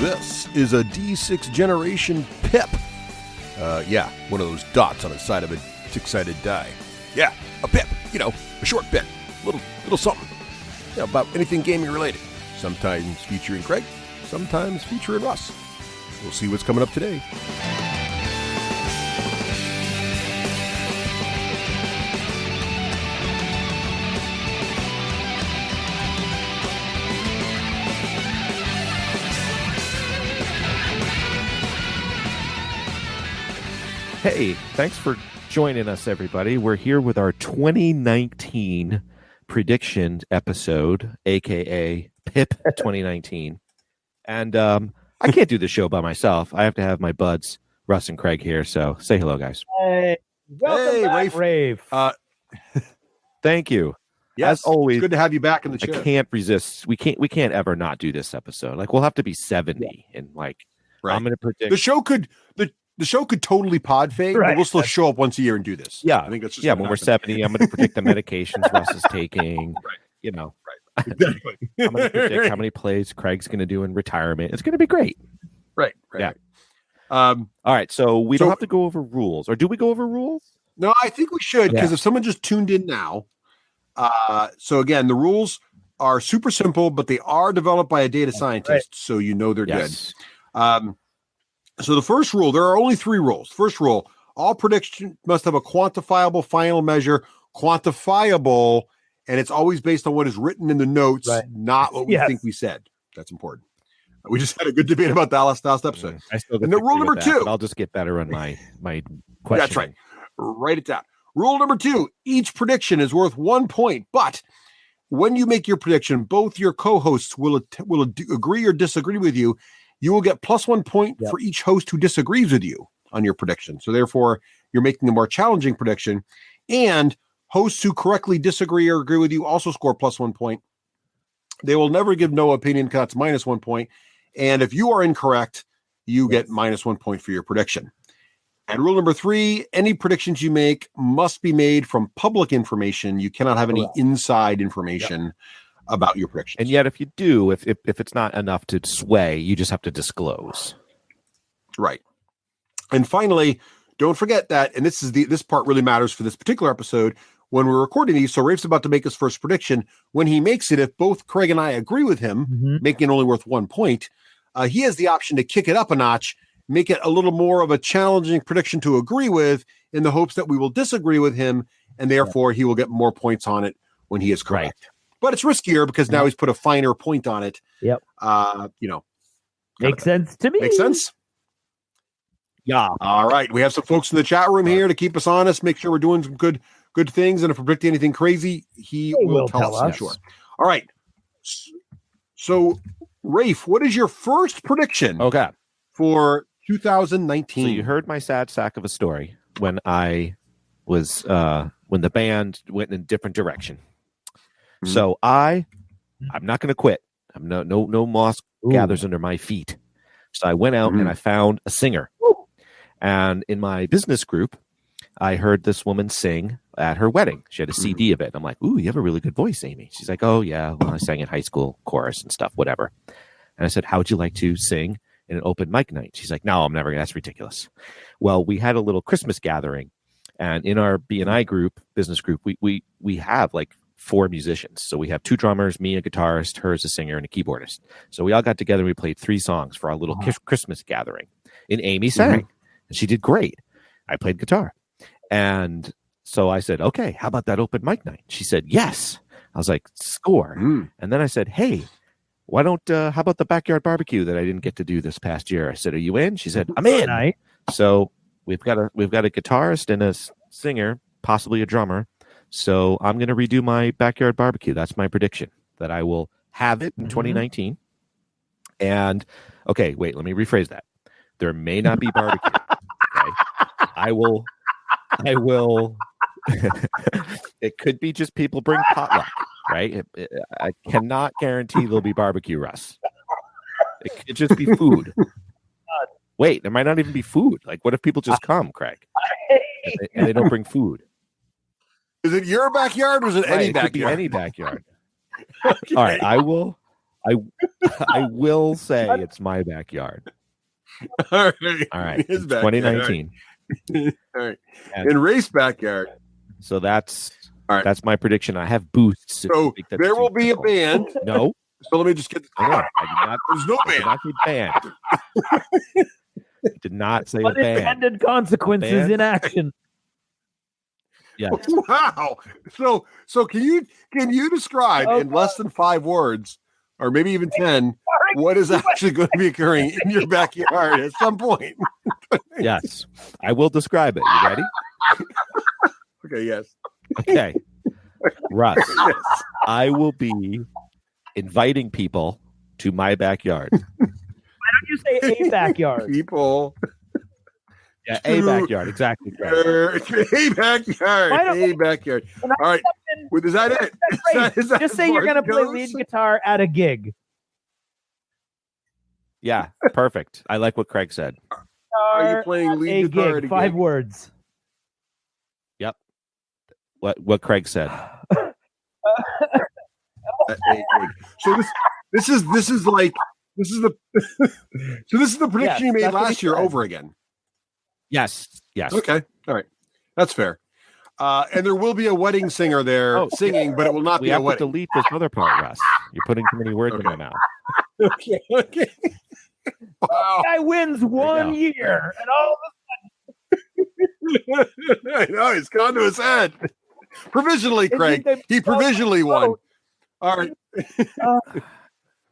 This is a D6 generation Pip. One of those dots on the side of a six-sided die. Yeah, a Pip. A short Pip. Little something. About anything gaming related. Sometimes featuring Craig, sometimes featuring Russ. We'll see what's coming up today. Hey, thanks for joining us, everybody. We're here with our 2019 prediction episode, aka Pip 2019. And I can't do the show by myself. I have to have my buds, Russ and Craig, here. So say hello, guys. Hey, welcome back, Raef. Thank you. Yes, as always, it's good to have you back in the chair. I can't resist. We can't ever not do this episode. Like, we'll have to be 70 and right. I'm going to predict the show could totally pod fade, but we'll still show up once a year and do this. Yeah, I think that's just when we're 70. I'm going to predict the medications Russ is taking. Right. Right. Exactly. I'm going to predict how many plays Craig's going to do in retirement. It's going to be great. Right. Yeah. All right. So we don't have to go over rules, or do we go over rules? No, I think we should, because if someone just tuned in now. So again, the rules are super simple, but they are developed by a data scientist, so they're good. So the first rule, there are only 3 rules. First rule, all prediction must have a quantifiable final measure, quantifiable, and it's always based on what is written in the notes, not what we think we said. That's important. We just had a good debate about that last episode. I still and the rule number 2. I'll just get better on my question. That's right. Write it down. Rule number 2, each prediction is worth 1 point, but when you make your prediction, both your co-hosts will agree or disagree with you. You will get plus 1 point for each host who disagrees with you on your prediction. So therefore, you're making a more challenging prediction. And hosts who correctly disagree or agree with you also score plus 1 point. They will never give no opinion cuts, minus 1 point. And if you are incorrect, you get minus 1 point for your prediction. And rule number 3, any predictions you make must be made from public information. You cannot have any inside information about your predictions. And yet, if you do, if it's not enough to sway, you just have to disclose. Right. And finally, don't forget that, and this part really matters for this particular episode, when we're recording these, so Raef's about to make his first prediction. When he makes it, if both Craig and I agree with him, making it only worth 1 point, he has the option to kick it up a notch, make it a little more of a challenging prediction to agree with, in the hopes that we will disagree with him, and therefore he will get more points on it when he is correct. Right. But it's riskier because now he's put a finer point on it. Yep. Makes sense to me. Makes sense? Yeah. All right. We have some folks in the chat room here to keep us honest, make sure we're doing some good things. And if we're predicting anything crazy, he will tell us. Sure. All right. So, Raef, what is your first prediction for 2019? So you heard my sad sack of a story when I was when the band went in a different direction. So I'm not going to quit. I'm no moss gathers under my feet. So I went out and I found a singer. And in my business group, I heard this woman sing at her wedding. She had a CD of it. I'm like, "Ooh, you have a really good voice, Amy." She's like, "Oh yeah, well, I sang in high school chorus and stuff, whatever." And I said, "How would you like to sing in an open mic night?" She's like, "No, I'm never. That's ridiculous." Well, we had a little Christmas gathering, and in our BNI group, business group, we have like 4 musicians. So we have 2 drummers, me a guitarist, her as a singer, and a keyboardist. So we all got together and we played 3 songs for our little Christmas gathering. And Amy sang, and she did great. I played guitar. And so I said, "Okay, how about that open mic night?" She said, "Yes." I was like, "Score." And then I said, "Hey, why don't, how about the backyard barbecue that I didn't get to do this past year?" I said, "Are you in?" She said, "I'm in." Right. So we've got a guitarist and a singer, possibly a drummer. So I'm going to redo my backyard barbecue. That's my prediction, that I will have it in 2019. And okay, wait, let me rephrase that. There may not be barbecue. Okay? I will. It could be just people bring potluck, right? I cannot guarantee there'll be barbecue, Russ. It could just be food. Wait, there might not even be food. Like, what if people just come, Craig, and they don't bring food? Is it your backyard or is it any backyard? It could be any backyard. Okay. All right, I will I will say it's my backyard. All All right. His It's backyard. 2019. All right. And In Raef's backyard. so that's All right. That's my prediction. I have boosts. So there will be a band. No. So let me just get this. No, I did not. There's no I did band. not say band. I did not say a band. Unintended consequences Band? in action. Yes. Wow. So can you describe in less than 5 words, or maybe even 10, what is actually going to be occurring in your backyard at some point? Yes. I will describe it. You ready? Okay, yes. Okay. Russ, Yes. I will be inviting people to my backyard. Why don't you say a backyard? People. Yeah, a backyard. Exactly. Correct. A backyard. A backyard. All right. Well, is that it? Is that Just as say far you're going to as play goes? lead guitar at a gig. Yeah, perfect. I like what Craig said. Are you playing A lead guitar at gig. a 5 gig? words. What Craig said. At a gig. So this is the so this is the prediction Yes, you made that's what he last year said. over again. Yes. Yes. Okay. All right. That's fair. And there will be a wedding singer there singing, but it will not We be a have to wedding. delete this other part, Russ. You're putting too many words in my mouth. Okay. Okay. Wow. Guy wins 1 go. year, and all I know he's gone to his head. Provisionally, Is he Craig. the- He provisionally won. vote. All right. Uh,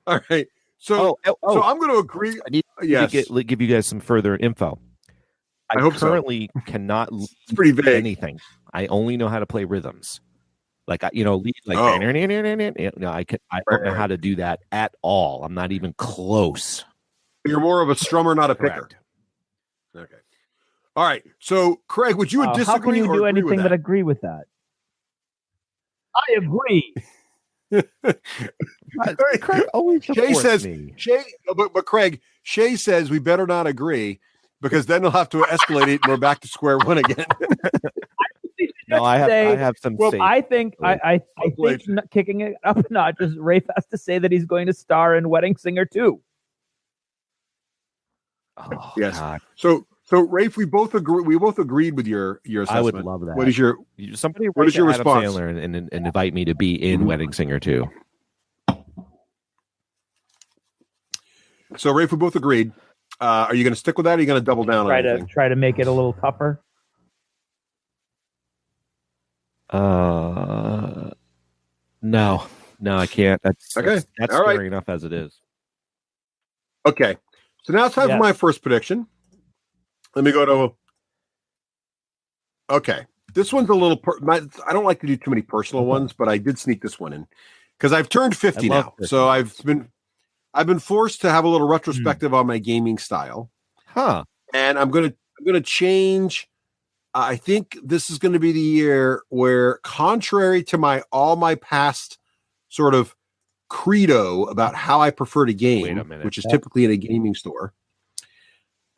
All right. So so I'm going to agree. I need Yes. to give you guys some further info. I hope so. currently cannot lead It's pretty vague. anything. I only know how to play rhythms. Like lead like Oh. no, I don't know how to do that at all. I'm not even close. You're more of a strummer, not a picker. Correct. Okay. All right. So, Craig, would you disagree how can you or do agree anything with but that? agree with that? I agree. Craig always Shay supports says me. but Craig, Shay says we better not agree because then they'll have to escalate it and we're back to square one again. No, I have some Well, faith. I think I think kicking it up a notch is Raef has to say that he's going to star in Wedding Singer 2. Oh, Yes. God. So Rafe, we both agreed with your assessment. I would love that. What is your Somebody What is your Adam response? Sandler and invite me to be in Wedding Singer 2. So Rafe, we both agreed. Are you going to stick with that? Or are you going to double down on anything? Try to make it a little tougher. No, I can't. That's Okay. That's All right. scary enough as it is. Okay. So now it's time for my first prediction. Let me go to. Okay. This one's a little. I don't like to do too many personal ones, but I did sneak this one in because I've turned 50 now. So I've been forced to have a little retrospective on my gaming style. Huh. And I'm gonna change. I think this is going to be the year where, contrary to all my past sort of credo about how I prefer to game, which is typically in a gaming store.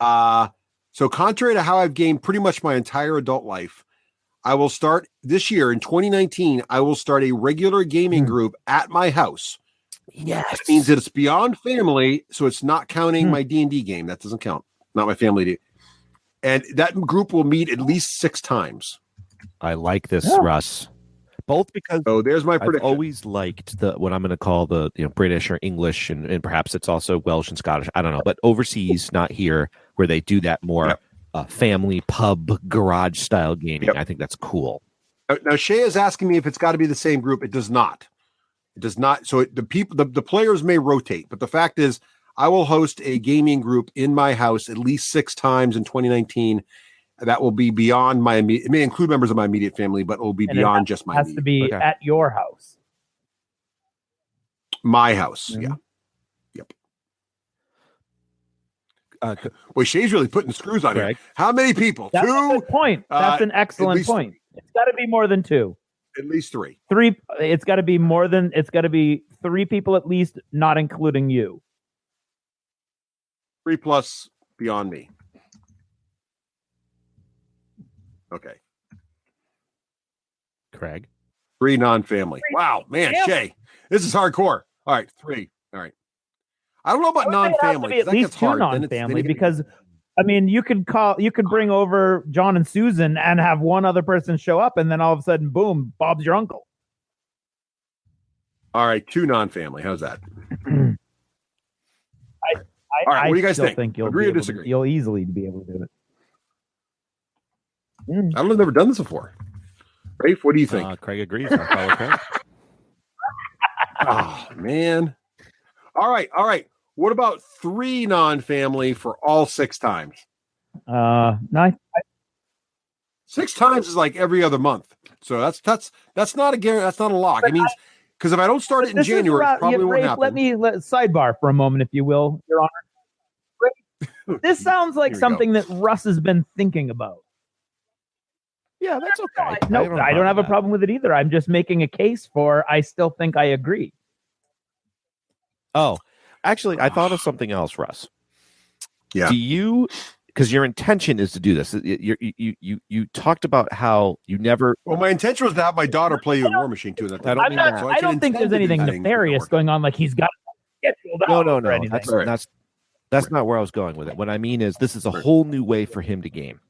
So contrary to how I've gamed pretty much my entire adult life, I will start this year in 2019. I will start a regular gaming group at my house. Yes. That means that it's beyond family, so it's not counting my D&D game. That doesn't count. Not my family. And that group will meet at least 6 times. I like this, Russ. Both because there's my prediction. I've always liked what I'm going to call the British or English, and perhaps it's also Welsh and Scottish. I don't know, but overseas, not here, where they do that more family pub garage style gaming. I think that's cool. Now Shay is asking me if it's got to be the same group. It does not. It does not. So the players may rotate, but the fact is, I will host a gaming group in my house at least 6 times in 2019. That will be beyond my immediate. It may include members of my immediate family, but it will be beyond just my. It has to be at your house. My house, yeah. Yep. Boy, Shay's really putting the screws on here. How many people? That's 2. a good point. That's an excellent point. It's got to be more than 2. At least 3. 3. It's got to be more than. It's got to be 3 people at least, not including you. 3 plus beyond me. Okay. Craig. 3 non-family. Wow, man, Shay, this is hardcore. All right, 3. All right. I don't know about I would say it has to non-family. be at That least gets two hard. non-family because, I mean, you could bring over John and Susan and have one other person show up, and then all of a sudden, boom, Bob's your uncle. All right, 2 non-family. How's that? All right, what do you guys think you'll agree or disagree? You'll easily be able to do it. I don't know. I've never done this before. Rafe, what do you think? Craig agrees. I follow Craig. Oh, man. All right. What about 3 non-family for all 6 times? No, 6 times is like every other month. So that's not a guarantee. That's not a lock. It means because if I don't start it in January, it probably won't happen. Let me sidebar for a moment, if you will, Your Honor. This sounds like something that Russ has been thinking about. Yeah, that's okay. No, I don't have a problem with it either. I'm just making a case for I still think I agree. Oh, actually, I thought of something else, Russ. Yeah. Do you, because your intention is to do this, you talked about how you never. Well, my intention was to have my daughter play you in War Machine too. I don't think there's anything nefarious going on. Like he's got no. That's not where I was going with it. What I mean is this is a whole new way for him to game.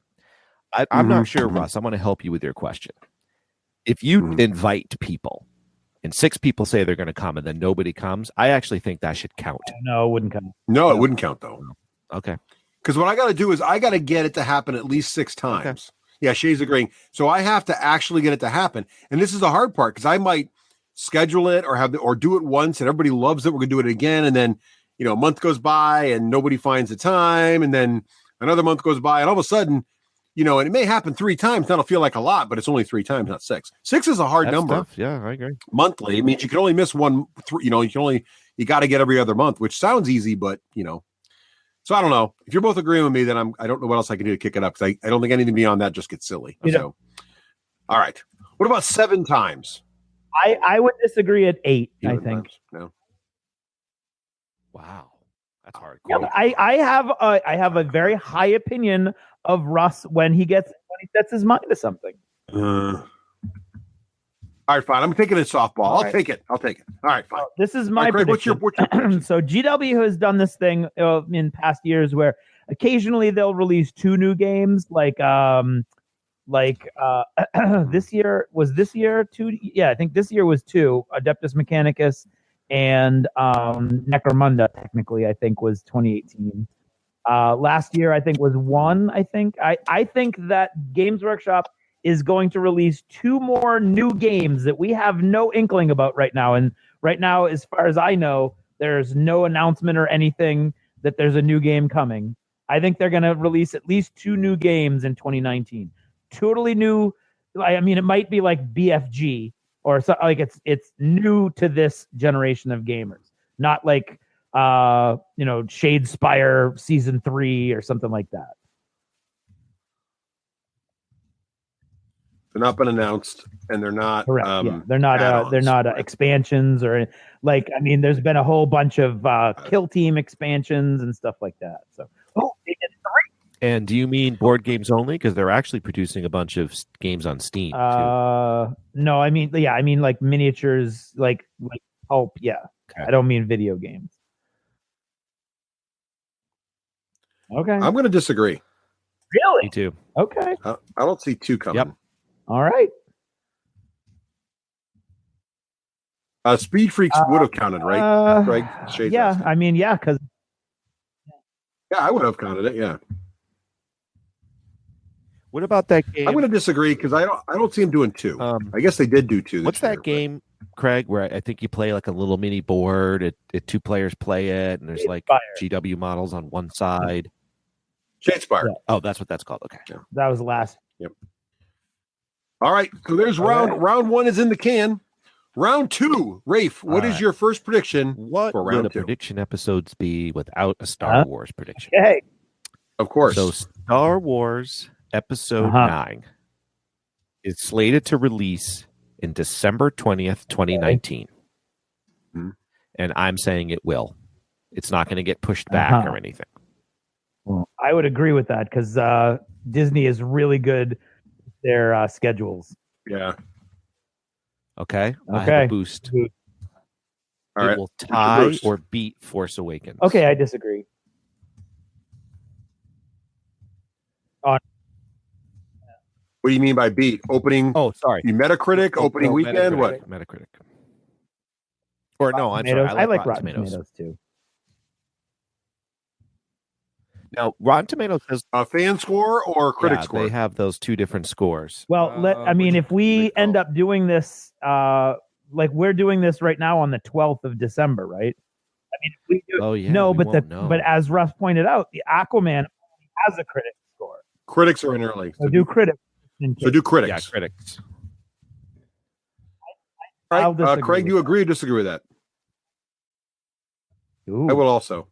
I'm not sure, Russ. I'm going to help you with your question. If you invite people and 6 people say they're going to come and then nobody comes, I actually think that should count. No, it wouldn't count. No, it wouldn't count though. Okay. Because what I got to do is I got to get it to happen at least 6 times. Okay. Yeah, Shay's agreeing. So I have to actually get it to happen. And this is the hard part because I might schedule it or do it once and everybody loves it. We're going to do it again. And then, a month goes by and nobody finds the time. And then another month goes by and all of a sudden, and it may happen 3 times. That'll feel like a lot, but it's only 3 times, not 6. 6 is a hard number. Tough. Yeah, I agree. Monthly. It means you can only miss 1, 3, you got to get every other month, which sounds easy, but so I don't know. If you're both agreeing with me, then I don't know what else I can do to kick it up because I don't think anything beyond that just gets silly. So, all right. What about 7 times? I would disagree at 8. I think. Times? No. Wow, that's hard. Yeah, I have a very high opinion of Russ when he sets his mind to something. All right, fine. I'm taking a softball. I'll take it. All right, fine. This is my prediction. What's your prediction? So GW has done this thing in past years where occasionally they'll release 2 new games, like this year 2. Yeah, I think this year was 2. Adeptus Mechanicus and Necromunda. Technically, I think was 2018. Last year, I think was 1. I think that Games Workshop is going to release 2 more new games that we have no inkling about right now. And right now, as far as I know, there's no announcement or anything that there's a new game coming. I think they're going to release at least 2 new games in 2019. Totally new. I mean, it might be like BFG or so, like it's new to this generation of gamers, not like Shadespire Season 3 or something like that. They're not been announced, and theyey're not. Correct. They're not expansions or like. I mean, there's been a whole bunch of Kill Team expansions and stuff like that. So, they did 3. And do you mean board games only? Because they're actually producing a bunch of games on Steam too. No, I mean like miniatures, like pulp. Yeah, okay. I don't mean video games. Okay, I'm going to disagree. Really? Me too. Okay. I don't see 2 coming. Yep. All right. Speed Freaks would have counted, right? Greg? Yeah, I mean, yeah, because I would have counted it. Yeah. What about that game? I'm going to disagree because I don't see him doing 2. I guess they did do 2. What's that game, Craig? Where I think you play like a little mini board. It 2 players play it, and there's like GW models on one side. Shadespire. Yeah. Oh, that's what that's called. Okay, yeah. That was the last. Yep. All right, so there's round 1 is in the can. Round 2, Rafe, what is your first prediction for round 2? Would a prediction episodes be without a Star Wars prediction? Okay. Of course. So Star Wars Episode 9 is slated to release in December 20th, 2019. Mm-hmm. And I'm saying it will. It's not going to get pushed back or anything. Well, I would agree with that because Disney is really good with their schedules. Yeah. Okay. I have a boost. All it right. will Mr. tie Bruce. or beat Force Awakens. Okay, I disagree. What do you mean by beat? Opening? Oh, sorry. You Metacritic opening No, weekend? Metacritic, What? Metacritic. Or no, I'm Tomatoes. sorry. I like Rotten Tomatoes. Tomatoes too. Now, Rotten Tomatoes has A fan score or critic score? They have those two different scores. Well, I mean, if we end up doing this, like we're doing this right now on the 12th of December, right? I mean, if we do, Oh yeah. no, we but won't know. but as Russ pointed out, the Aquaman only has a critic score. Critics are in early. So do critics. So do critics. Yeah, critics. Right. I'll disagree Craig, with do you agree or disagree with that? Ooh. I will also.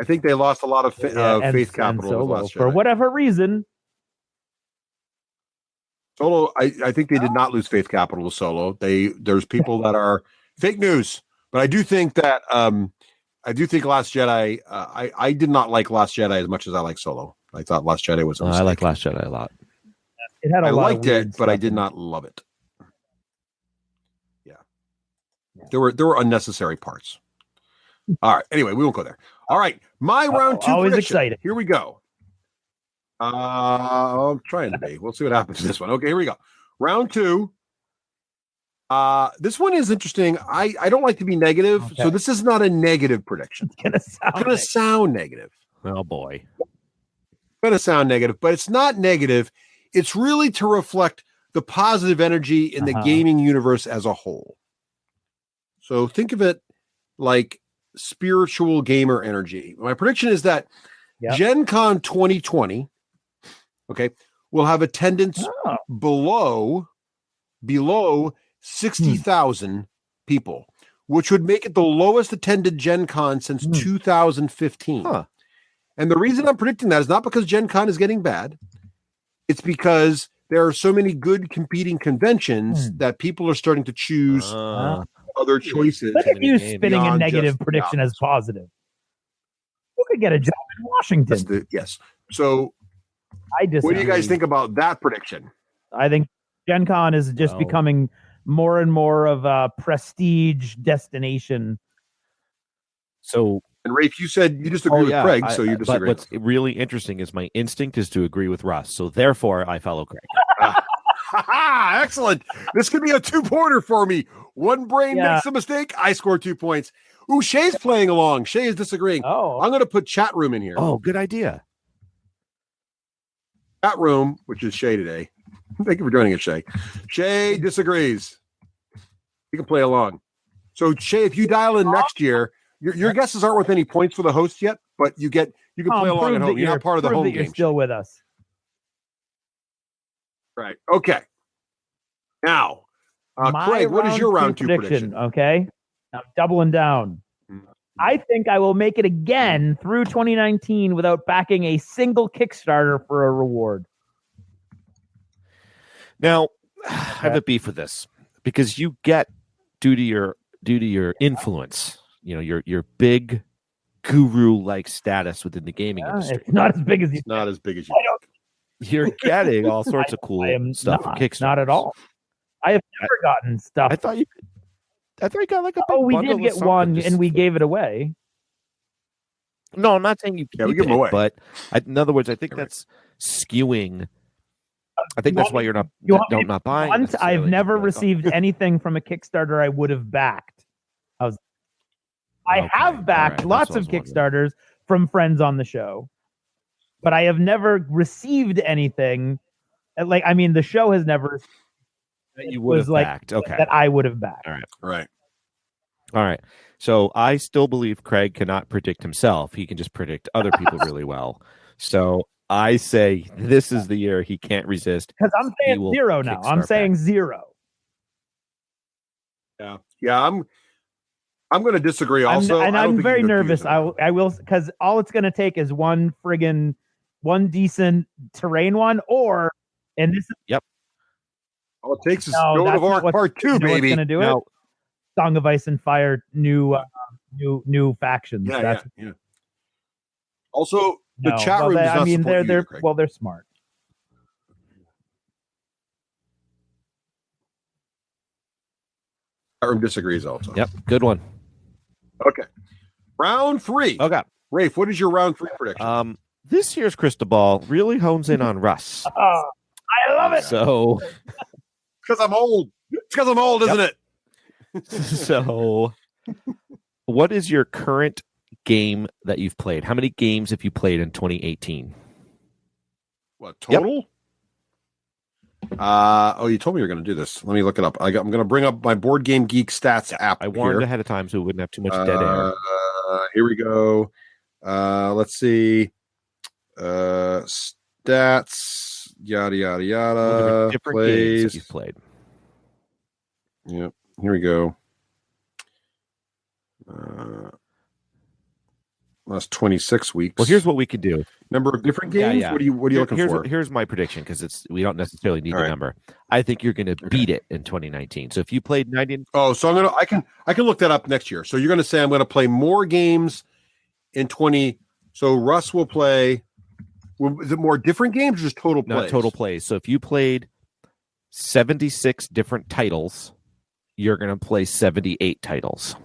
I think they lost a lot of And- faith and capital with Solo, Last for Jedi. whatever reason. Solo, I think they did not lose faith capital with Solo. There's people that are fake news, but I do think that Last Jedi. I did not like Last Jedi as much as I like Solo. I thought Last Jedi was a mistake. I like Last Jedi a lot. It had a I lot liked of weird it, but I stuff did in it. not love it. Yeah, there were unnecessary parts. All right. Anyway, we won't go there. All right, my round two. Always prediction. excited. Here we go. I'm trying to be. We'll see what happens to this one. Okay, here we go. Round two. This one is interesting. I don't like to be negative, Okay. so this is not a negative prediction. It's gonna sound. It's going to sound negative. Oh boy. Going to sound negative, but it's not negative. It's really to reflect the positive energy in the gaming universe as a whole. So think of it like spiritual gamer energy. My prediction is that Gen Con 2020, okay, will have attendance below 60,000 people, which would make it the lowest attended Gen Con since 2015. Huh. And the reason I'm predicting that is not because Gen Con is getting bad. It's because there are so many good competing conventions that people are starting to choose other choices. Look at you spinning a beyond negative just prediction as positive. You could get a job in Washington. Yes. So I disagree. what do you guys think about that prediction? I think Gen Con is just becoming more and more of a prestige destination. So, and Raef, you said you disagree with Craig, so you disagree. But what's really interesting is my instinct is to agree with Russ. So therefore, I follow Craig. Excellent. This could be a two-pointer for me. One brain makes a mistake, I score 2 points. Ooh, Shay's playing along. Shay is disagreeing. Oh, I'm going to put chat room in here. Oh, good idea. Chat room, which is Shay today. Thank you for joining us, Shay. Shay disagrees. You can play along. So, Shay, if you dial in next year, your guesses aren't worth any points for the host yet, but you can play along at home. You're not part of the home game. You're still with us. Right. Okay. Now, Craig, what is your round two prediction? Okay. I'm doubling down. I think I will make it again through 2019 without backing a single Kickstarter for a reward. Now, I have a beef with this because you get due to your influence, your big guru-like status within the gaming industry. It's not as big as you. It's not as big as you. You're getting all sorts of cool stuff from Kickstarter. Not at all. I have never gotten stuff. I thought you got like a big we bundle did get of one, something and we gave it away. No, I'm not saying you we keep give them away. But in other words, I think that's skewing. I think that's why you're not buying. Once I've never received anything from a Kickstarter I would have backed. I have backed lots of Kickstarters from friends on the show, but I have never received anything. The show has never. That you would have backed. Okay. That I would have backed. All right. So I still believe Craig cannot predict himself. He can just predict other people really well. So I say this is the year he can't resist. Because I'm saying zero now. I'm saying zero. Yeah. I'm going to disagree also. I'm very nervous. I will, because all it's going to take is one decent terrain one, and this is. All it takes is Joan of Arc Part 2, baby. What's going to do it? Song of Ice and Fire, new factions. Yeah. Also, the chat room does not support they're Craig. they're smart. Chat room disagrees also. Yep, good one. Okay. Round 3. Okay. Rafe, what is your round 3 prediction? This year's crystal ball really hones in on Russ. I love it. So, Because I'm old. It's because I'm old, isn't it? so what is your current game that you've played? How many games have you played in 2018? What, total? You told me you were going to do this. Let me look it up. I'm going to bring up my Board Game Geek Stats app. I warned here. ahead of time so we wouldn't have too much dead air. Here we go. Let's see. Stats, yada yada yada. Different plays. games that you've played. Yep. Here we go. Last 26 weeks. Well, here's what we could do. Number of different games. Yeah. What are you looking for? Here's my prediction because we don't necessarily need the number. I think you're going to beat it in 2019. So if you played 90, so I can look that up next year. So you're going to say I'm going to play more games in 20. So Russ will play. Is it more different games or just total plays? Not total plays. So if you played 76 different titles, you're going to play 78 titles.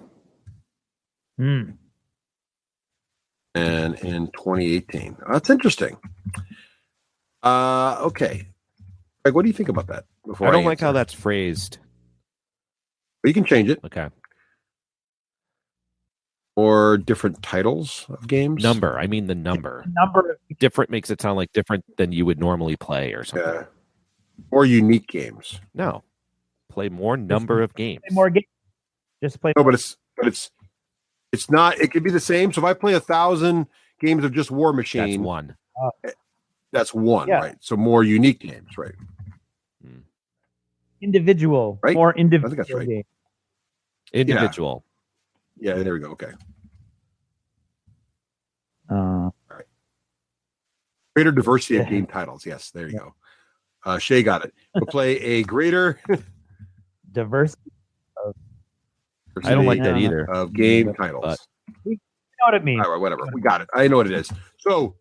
Hmm. And in 2018. That's interesting. Okay. Greg, what do you think about that? I don't like how that's phrased. You can change it. Okay. Or different titles of games? Number. I mean the number. Number of Different makes it sound like different than you would normally play or something. Yeah. Or unique games. No. Play more number of games. play more games. Just play. No, but it's not. It could be the same. So if I play 1,000 games of just War Machine, That's one. That's one, Yeah. right? So more unique games, right? Individual, Right? more I individual think that's right. games. Individual. Yeah, there we go. Okay. Greater diversity of game titles. Yes, there you go. Shay got it. We'll play a greater Diversity. I don't like that Yeah. either. of game titles. You know what I mean? All right, whatever. We got it. I know what it is. So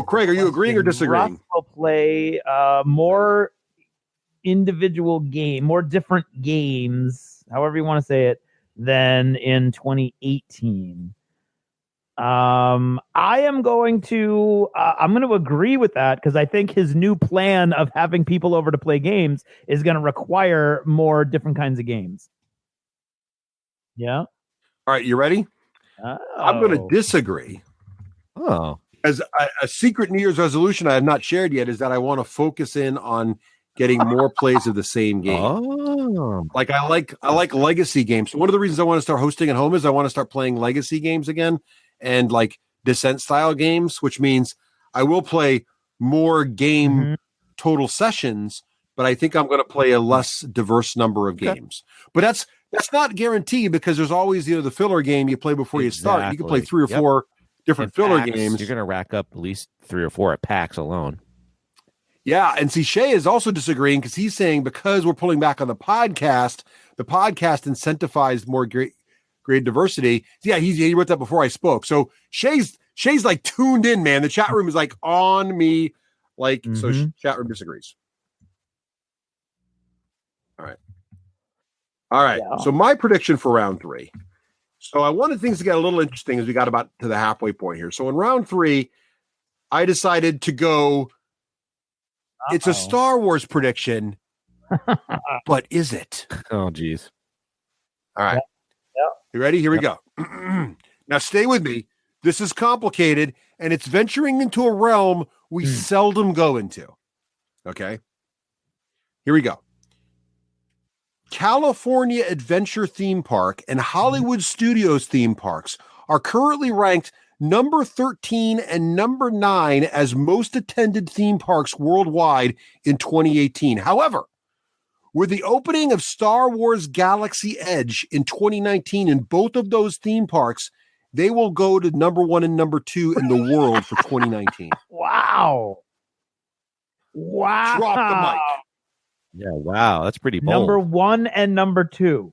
Craig, are you agreeing or disagreeing? Russ will play more individual more different games, however you want to say it, than in 2018. I am going to agree with that because I think his new plan of having people over to play games is going to require more different kinds of games. Yeah. All right, you ready? I'm going to disagree. Oh. As a secret New Year's resolution I have not shared yet is that I want to focus in on getting more plays of the same game. Oh. Like I like legacy games. So one of the reasons I want to start hosting at home is I want to start playing legacy games again and like Descent style games, which means I will play more game total sessions, but I think I'm going to play a less diverse number of games. But that's not guaranteed because there's always the filler game you play before you start. You can play 3 or 4 different filler games. You're going to rack up at least 3 or 4 at PAX alone. Yeah, and see, Shay is also disagreeing because he's saying because we're pulling back on the podcast incentivized more great diversity. Yeah, he wrote that before I spoke. So Shay's like tuned in, man. The chat room is like on me, like so. Chat room disagrees. All right. Yeah. So my prediction for round 3. So I wanted things to get a little interesting as we got about to the halfway point here. So in round 3, I decided to go. It's a Star Wars prediction, but is it? Oh, geez. All right. Yeah. You ready? Here we go. Now stay with me. This is complicated, and it's venturing into a realm we seldom go into. Okay. Here we go. California Adventure Theme Park and Hollywood Studios theme parks are currently ranked number 13 and number 9 as most attended theme parks worldwide in 2018. However, with the opening of Star Wars Galaxy Edge in 2019 in both of those theme parks, they will go to number 1 and number 2 in the world for 2019. Wow. Drop the mic. Yeah, wow. That's pretty bold. Number 1 and number 2.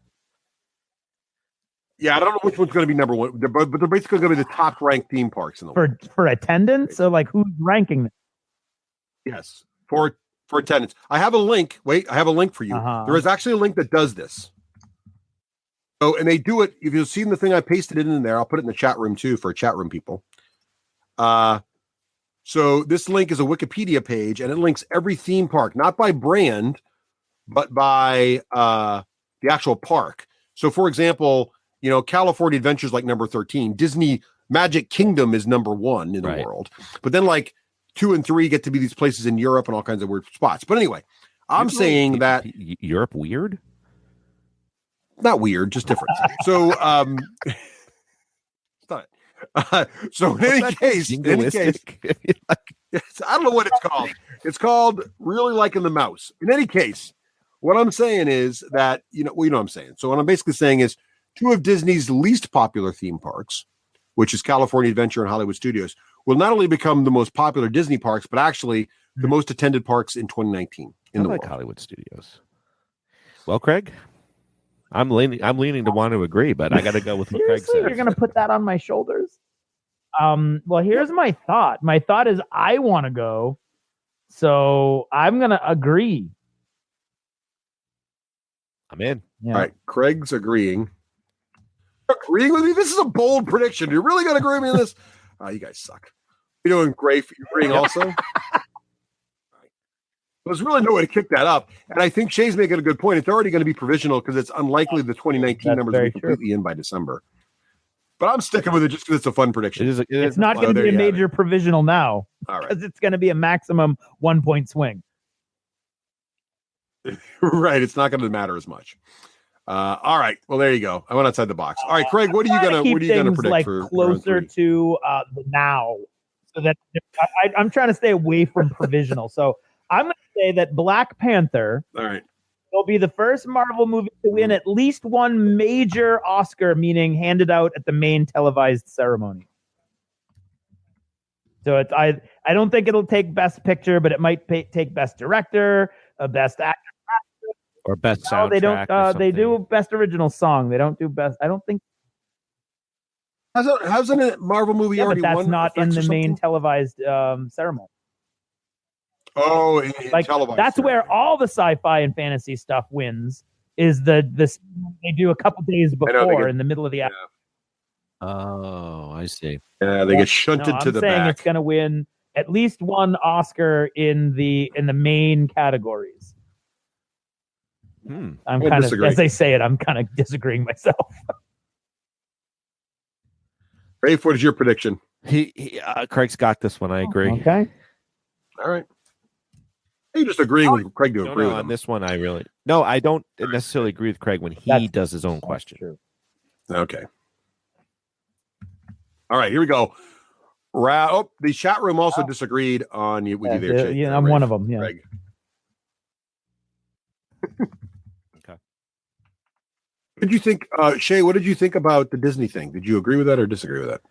Yeah, I don't know which one's going to be number 1, but they're basically going to be the top ranked theme parks in the world. For attendance? So like who's ranking them? Yes, for attendance. I have a link. Wait, I have a link for you. Uh-huh. There is actually a link that does this. So, and they do it. If you've seen the thing I pasted it in there, I'll put it in the chat room too for chat room people. So this link is a Wikipedia page, and it links every theme park, not by brand, but by the actual park. So, for example, California Adventure is like number 13. Disney Magic Kingdom is number 1 in the world. But then like 2 and 3 get to be these places in Europe and all kinds of weird spots. But anyway, I'm saying that Europe weird? Not weird, just different. So, so in any case, I don't know what it's called. It's called really liking the mouse. In any case, what I'm saying is that, what I'm saying. So what I'm basically saying is 2 of Disney's least popular theme parks, which is California Adventure and Hollywood Studios, will not only become the most popular Disney parks, but actually the most attended parks in 2019 in the world. Hollywood Studios. Well, Craig, I'm leaning to want to agree, but I got to go with what Craig said. You're going to put that on my shoulders? Well, here's my thought. My thought is I want to go, so I'm going to agree. I'm in. Yeah. All right, Craig's agreeing. Agreeing with me? This is a bold prediction. You're really going to agree with me on this? You guys suck. You're doing great. You're agreeing also? There's really no way to kick that up. And I think Shay's making a good point. It's already going to be provisional because it's unlikely the 2019 numbers will be completely in by December. But I'm sticking with it just because it's a fun prediction. It's not going to be a major provisional now. All right. Because it's going to be a maximum 1-point swing. Right. It's not going to matter as much. All right. Well, there you go. I went outside the box. All right, Craig, what are you going to predict like for closer to the now? So that I'm trying to stay away from provisional. So I'm going to say that Black Panther will be the first Marvel movie to win at least one major Oscar, meaning handed out at the main televised ceremony. So I don't think it'll take Best Picture, but it might take Best Director, Best Actor, or Best Soundtrack. They don't. They do Best Original Song. They don't do Best. I don't think. Hasn't a Marvel movie already won? That's not in the main televised ceremony. Oh, like that's where all the sci-fi and fantasy stuff wins. Is the they do a couple days before in the middle of the act. Oh, I see. Yeah, they get shunted to the back. I'm saying it's going to win at least one Oscar in the main categories. I'm kind of, as they say it, I'm kind of disagreeing myself. Raef, what is your prediction? Craig's got this one. I agree. Okay. All right. You just agreeing with Craig to agree with him. On this one, I don't necessarily agree with Craig when he does his own question. True. Okay. All right, here we go. The chat room also disagreed on you with you there, Jake. Yeah, I'm one of them. Yeah. Craig. Okay. What did you think, Shay? What did you think about the Disney thing? Did you agree with that or disagree with that?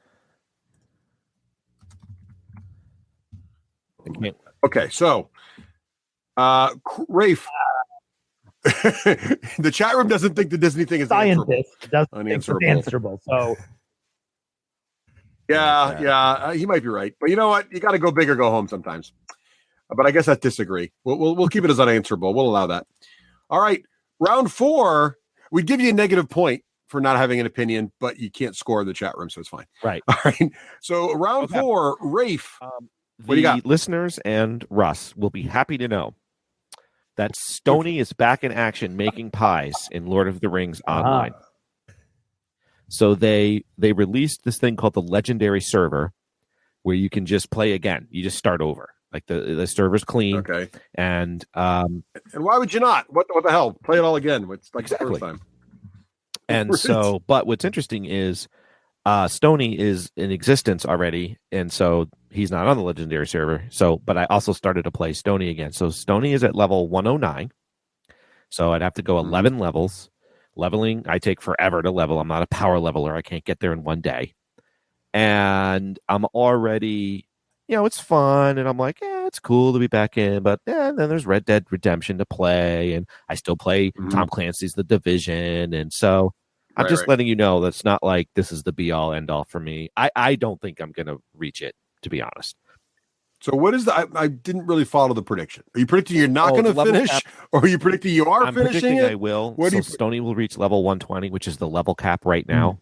Okay, so Raef, the chat room doesn't think the Disney thing is unanswerable. So yeah, he might be right, but you know what? You got to go big or go home sometimes. But I guess I disagree. We'll keep it as unanswerable. We'll allow that. All right, round 4. We'd give you a negative point for not having an opinion, but you can't score in the chat room, so it's fine. Right. All right. So round 4, Raef. What do you got? Listeners and Russ will be happy to know that Stoney is back in action making pies in Lord of the Rings Online. So they released this thing called the Legendary Server, where you can just play again. You just start over. Like the server's clean. Okay. And why would you not? What the hell? Play it all again. It's like exactly. The first time. And so, but what's interesting is Stoney is in existence already, and so he's not on the Legendary Server. So, but I also started to play Stoney again. So Stoney is at level 109. So I'd have to go 11 levels. Leveling, I take forever to level. I'm not a power leveler. I can't get there in one day. And I'm already, it's fun. And I'm like, it's cool to be back in. But then there's Red Dead Redemption to play. And I still play Tom Clancy's The Division. And so I'm just letting you know that's not like this is the be all end all for me. I don't think I'm going to reach it, to be honest. So what is the? I didn't really follow the prediction. Are you predicting you're not going to level finish, cap. or are you predicting you are I'm finishing predicting it? I will. What do So you- Stoney will reach level 120, which is the level cap right now.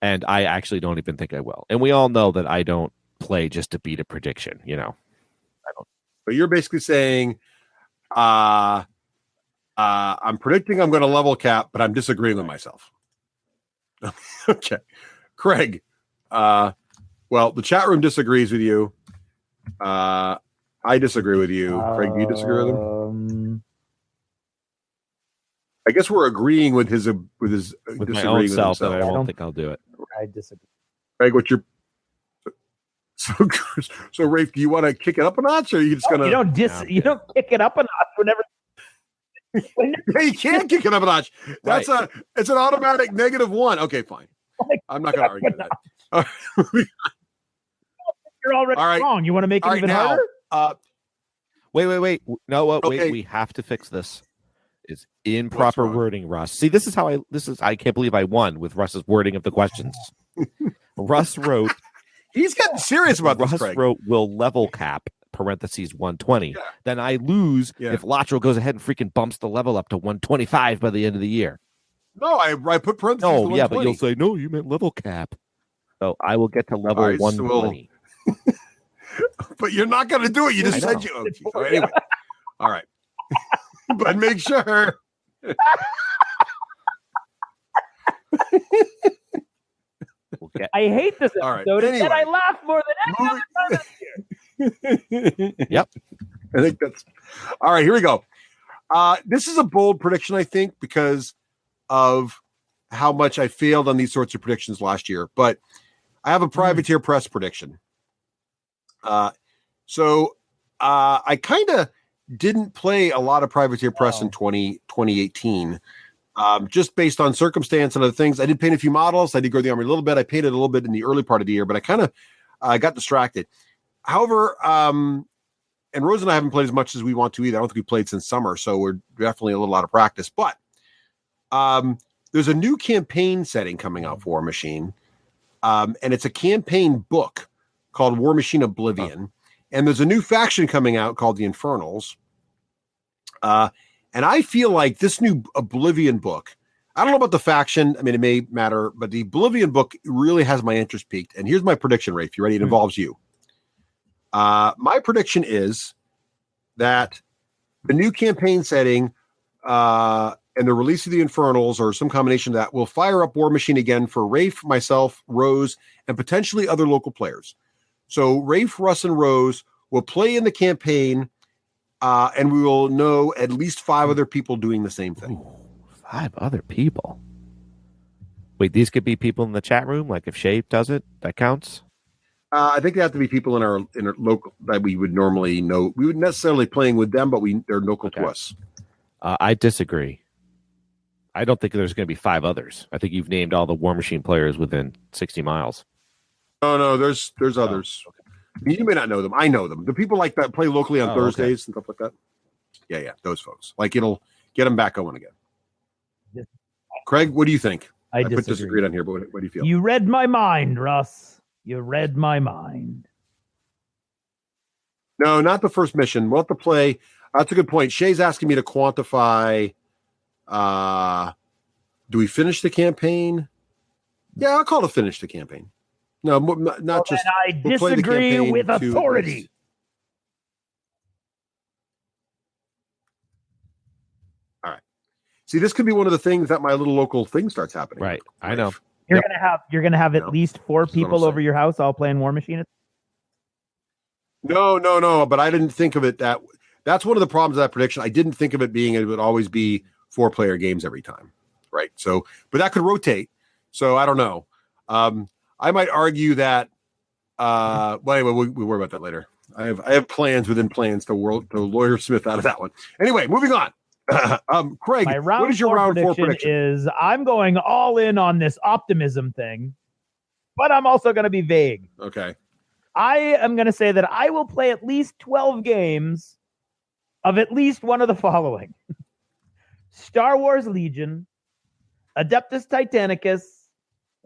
And I actually don't even think I will. And we all know that I don't play just to beat a prediction. You know, I don't. So you're basically saying, I'm predicting I'm going to level cap, but I'm disagreeing with myself. Okay, Craig. Well, the chat room disagrees with you. I disagree with you. Craig, do you disagree with him? I guess we're agreeing with his With disagreeing my own with self, himself. but I don't think I'll do it. I disagree. Craig, what's your so Rafe? Do you want to kick it up a notch, or are you just gonna? You don't you don't kick it up a notch whenever. Yeah, you can't kick it up a notch. That's it's an automatic -1. Okay, fine. I'm not gonna argue that. You're already All right. wrong. You want to make it All right, even now, harder? Wait. No, wait. Okay. We have to fix this. It's improper wording, Russ. See, this is I can't believe I won with Russ's wording of the questions. Russ wrote. He's getting serious about this, Russ Craig. wrote will level cap parentheses 120. Yeah. Then I lose Yeah. if Latro goes ahead and freaking bumps the level up to 125 by the end of the year. No, I put parentheses. No, to yeah, but 120. you'll say no. You meant level cap. So I will get to level All right, so 120. But you're not going to do it. You just I said know. you. Okay. So anyway, all right. But make sure. We'll get- I hate this All right, episode. And anyway. I laugh more than any other time this year. Yep. I think that's all right. Here we go. This is a bold prediction, I think, because of how much I failed on these sorts of predictions last year. But I have a privateer press prediction. So I kind of didn't play a lot of privateer press in 2018. Just based on circumstance and other things. I did paint a few models. I did go to the Army a little bit. I painted a little bit in the early part of the year, but I kind of got distracted. However, and Rose and I haven't played as much as we want to either. I don't think we played since summer, so we're definitely a little out of practice. But there's a new campaign setting coming out for War Machine, and it's a campaign book called War Machine Oblivion. And there's a new faction coming out called the Infernals. And I feel like this new Oblivion book, I don't know about the faction. I mean, it may matter, but the Oblivion book really has my interest piqued. And here's my prediction, Rafe. You ready? It involves you. My prediction is that the new campaign setting and the release of the Infernals or some combination of that will fire up War Machine again for Rafe, myself, Rose, and potentially other local players. So Rafe, Russ, and Rose will play in the campaign, and we will know at least 5 other people doing the same thing. Ooh, 5 other people. Wait, these could be people in the chat room. Like if Shape does it, that counts. I think they have to be people in our local that we would normally know. We wouldn't necessarily playing with them, but they're local to us. I disagree. I don't think there's going to be 5 others. I think you've named all the War Machine players within 60 miles. No, there's others. Okay. You may not know them. I know them. The people like that play locally on Thursdays and stuff like that. Yeah, those folks. Like it'll get them back going again. Craig, what do you think? I put disagreed on here, but what do you feel? You read my mind, Russ. You read my mind. No, not the first mission. We'll have to play. That's a good point. Shay's asking me to quantify. Do we finish the campaign? Yeah, I'll call it finish the campaign. No, not just. I disagree with authority. All right. See, this could be one of the things that my little local thing starts happening. Right. I know. You're gonna have at least 4 people over your house all playing War Machine. No. But I didn't think of it that. That's one of the problems of that prediction. I didn't think of it being it would always be 4-player games every time, right? So, but that could rotate. So I don't know. I might argue that. Well, anyway, we'll worry about that later. I have plans within plans to lawyer Smith out of that one. Anyway, moving on. Craig, what is your round 4 prediction? Is I'm going all in on this optimism thing, but I'm also going to be vague. Okay. I am going to say that I will play at least 12 games of at least one of the following: Star Wars Legion, Adeptus Titanicus,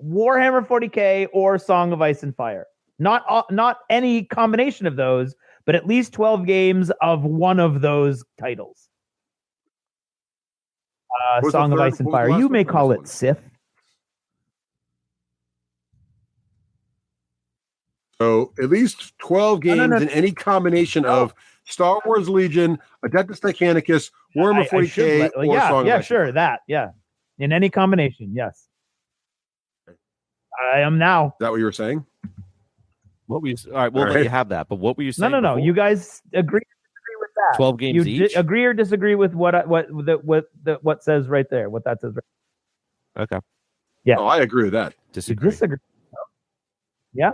Warhammer 40K, or Song of Ice and Fire. Not any combination of those, but at least 12 games of one of those titles. Song of Ice and Fire. You may call it Sith. So at least 12 games in any combination of Star Wars Legion, Adeptus Mechanicus, Warhammer 40K, or Song of Ice sure, and Fire. that. In any combination, yes. I am now. Is that what you were saying? What were you? All right, we'll let you have that. But what were you saying? No. before? You guys agree or disagree with that? 12 games each. Agree or disagree with what says right there? What that says. Okay. Yeah. Oh, I agree with that. Disagree. Yeah.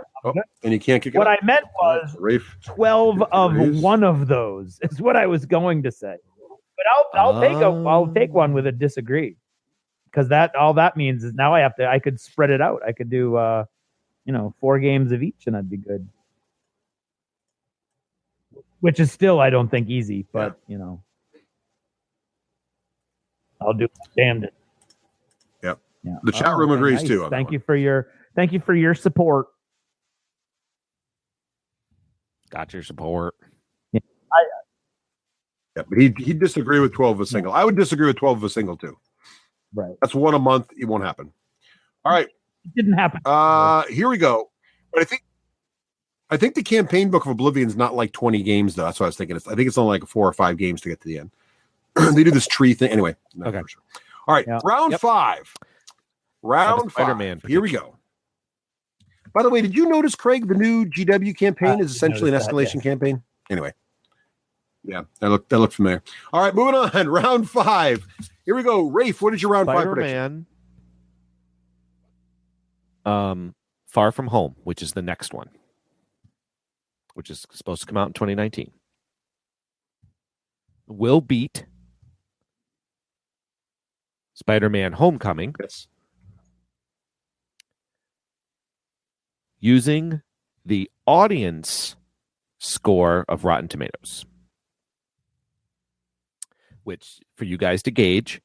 And you can't kick it What up. I meant was Raef 12 of one of those is what I was going to say. But I'll take one with a disagree, because all that means is now I could spread it out. I could do 4 games of each, and I'd be good. Which is still, I don't think, easy, but I'll do damned it. Yep. Yeah. The chat room agrees too. Thank you for your support. Got your support. Yeah. But he'd disagree with 12 of a single. I would disagree with 12 of a single too. Right. That's one a month. It won't happen. All right. It didn't happen. Here we go. But I think the campaign book of Oblivion's not like 20 games though. That's what I was thinking. I think it's only like 4 or 5 games to get to the end. They do this tree thing anyway. Okay. For sure. All right. Yeah. Round 5. Round 5. Here we go. By the way, did you notice, Craig, the new GW campaign is essentially an escalation campaign? Anyway. Yeah, that looked familiar. All right, moving on. Round 5. Here we go. Raef, what is your round 5 prediction? Far From Home, which is the next one, which is supposed to come out in 2019. Will beat Spider-Man Homecoming. Yes. Using the audience score of Rotten Tomatoes, which, for you guys to gauge,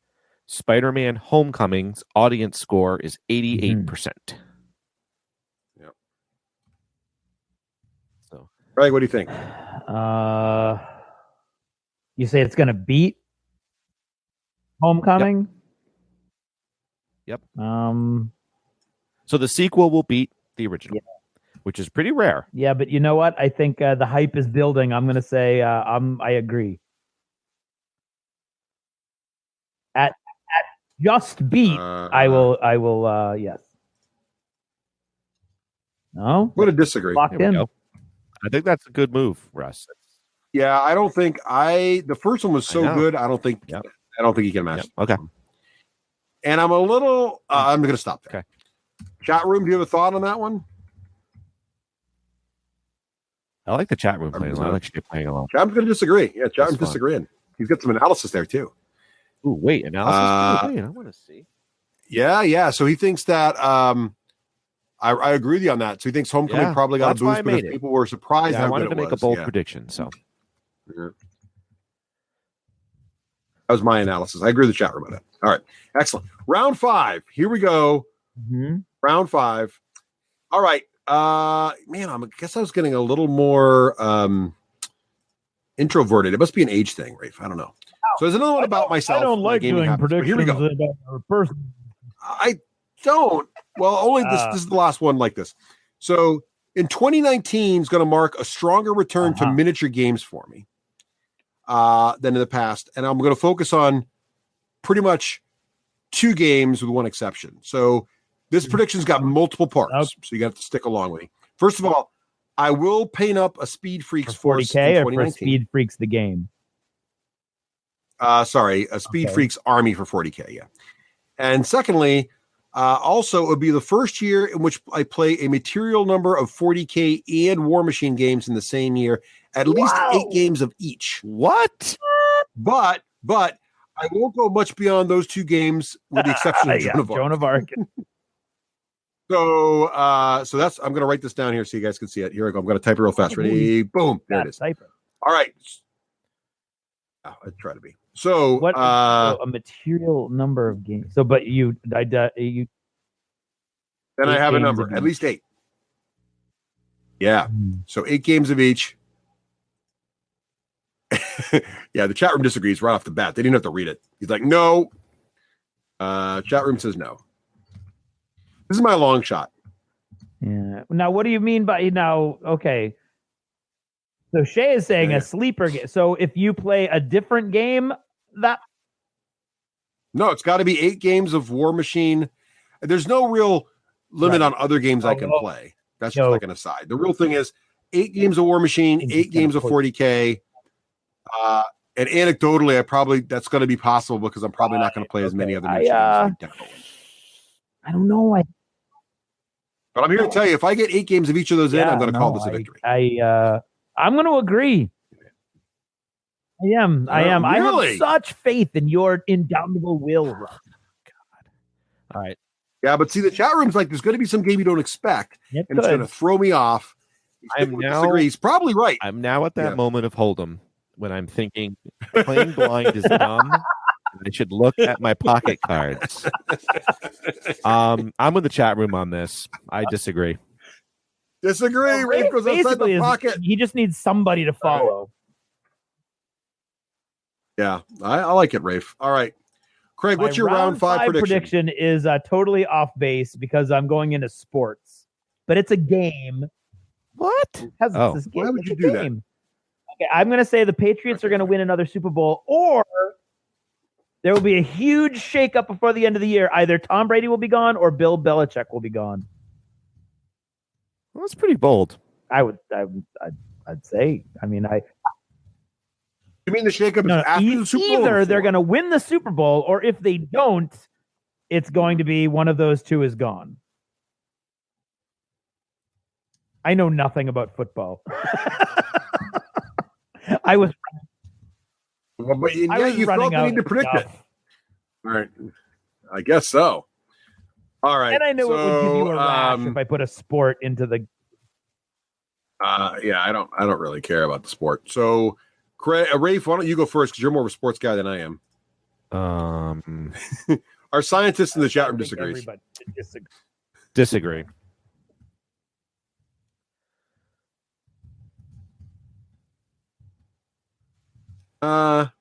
Spider-Man Homecoming's audience score is 88%. Yeah. So, Craig, what do you think? You say it's going to beat Homecoming? Yep. So the sequel will beat the original, which is pretty rare. Yeah, but you know what? I think the hype is building. I'm going to say I agree. At just beat, I will. Yes. No. I'm going to disagree. Locked in. I think that's a good move, Russ. Yeah, I don't think the first one was so good. I don't think he can match. Okay. And I'm a little. I'm going to stop there. Okay. Chat room, do you have a thought on that one? I like the chat room playing along. I like you playing along. Chat room's going to disagree. Yeah, chat room's disagreeing. He's got some analysis there too. Ooh, wait, analysis? I want to see. Yeah. So he thinks that. I agree with you on that. So he thinks Homecoming probably got a boost because people were surprised. I wanted to make a bold prediction. So that was my analysis. I agree with the chat room on that. All right, excellent. Round 5. Here we go. Mm-hmm. Round 5. All right. Man, I guess I was getting a little more introverted. It must be an age thing, Raef. I don't know. So there's another one about myself. I don't like doing predictions here we go. about a person. I don't. Well, only this is the last one like this. So in 2019 is going to mark a stronger return to miniature games for me than in the past. And I'm going to focus on pretty much 2 games with one exception. So this prediction's got multiple parts, so you have to stick along with me. First of all, I will paint up a Speed Freaks for 40K or for Speed Freaks the game. A Speed Freaks army for 40K, yeah. And secondly, also it would be the first year in which I play a material number of 40K and War Machine games in the same year, at least 8 games of each. What? But I won't go much beyond those 2 games, with the exception of Joan of Arc. So that's. I'm going to write this down here so you guys can see it. Here I go. I'm going to type it real fast. Ready? Boom. There it is. Type it. All right. I try to be. So what? A material number of games. So, but you. Then I have a number. At least 8. Yeah. So 8 games of each. Yeah, the chat room disagrees right off the bat. They didn't have to read it. He's like, no. Chat room says no. This is my long shot. Yeah. Now, what do you mean by now? Okay. So Shay is saying Yeah. a sleeper game. So if you play a different game, that No, it's got to be 8 games of War Machine. There's no real limit Right. on other games I can Oh, play. That's just no. like an aside. The real thing is 8 games of War Machine, Seems 8 kind games of of 40K. And anecdotally, that's going to be possible because I'm probably not going to play as many other niche games. I don't know. But I'm here to tell you, if I get 8 games of each of those in, I'm going to call this a victory. I'm going to agree. I am. I Really? have such faith in your indomitable will, Russ. All right. Yeah, but see, the chat room's like, there's going to be some game you don't expect, It and it's going to throw me off. He's probably right. I'm now at that moment of Hold'em when I'm thinking playing blind is dumb. I should look at my pocket cards. I'm with the chat room on this. I disagree. Disagree. Raef goes outside the pocket. He just needs somebody to follow. Yeah, I like it, Raef. All right. Craig, what's your round 5 prediction? Is totally off base because I'm going into sports, but it's a game. What? Why would you do that? Okay, I'm going to say the Patriots are going to win another Super Bowl, or there will be a huge shakeup before the end of the year. Either Tom Brady will be gone or Bill Belichick will be gone. Well, that's pretty bold. I'd say. I mean, You mean the shakeup is after the Super Bowl? Either they're going to win the Super Bowl, or if they don't, it's going to be one of those two is gone. I know nothing about football. I was. Well, but you felt the need to predict it. All right, I guess so. All right, and I know it would give you a rash if I put a sport into the. Yeah, I don't really care about the sport. So, Raef, why don't you go first because you're more of a sports guy than I am. Our scientist in the chat room disagrees. Disagree. The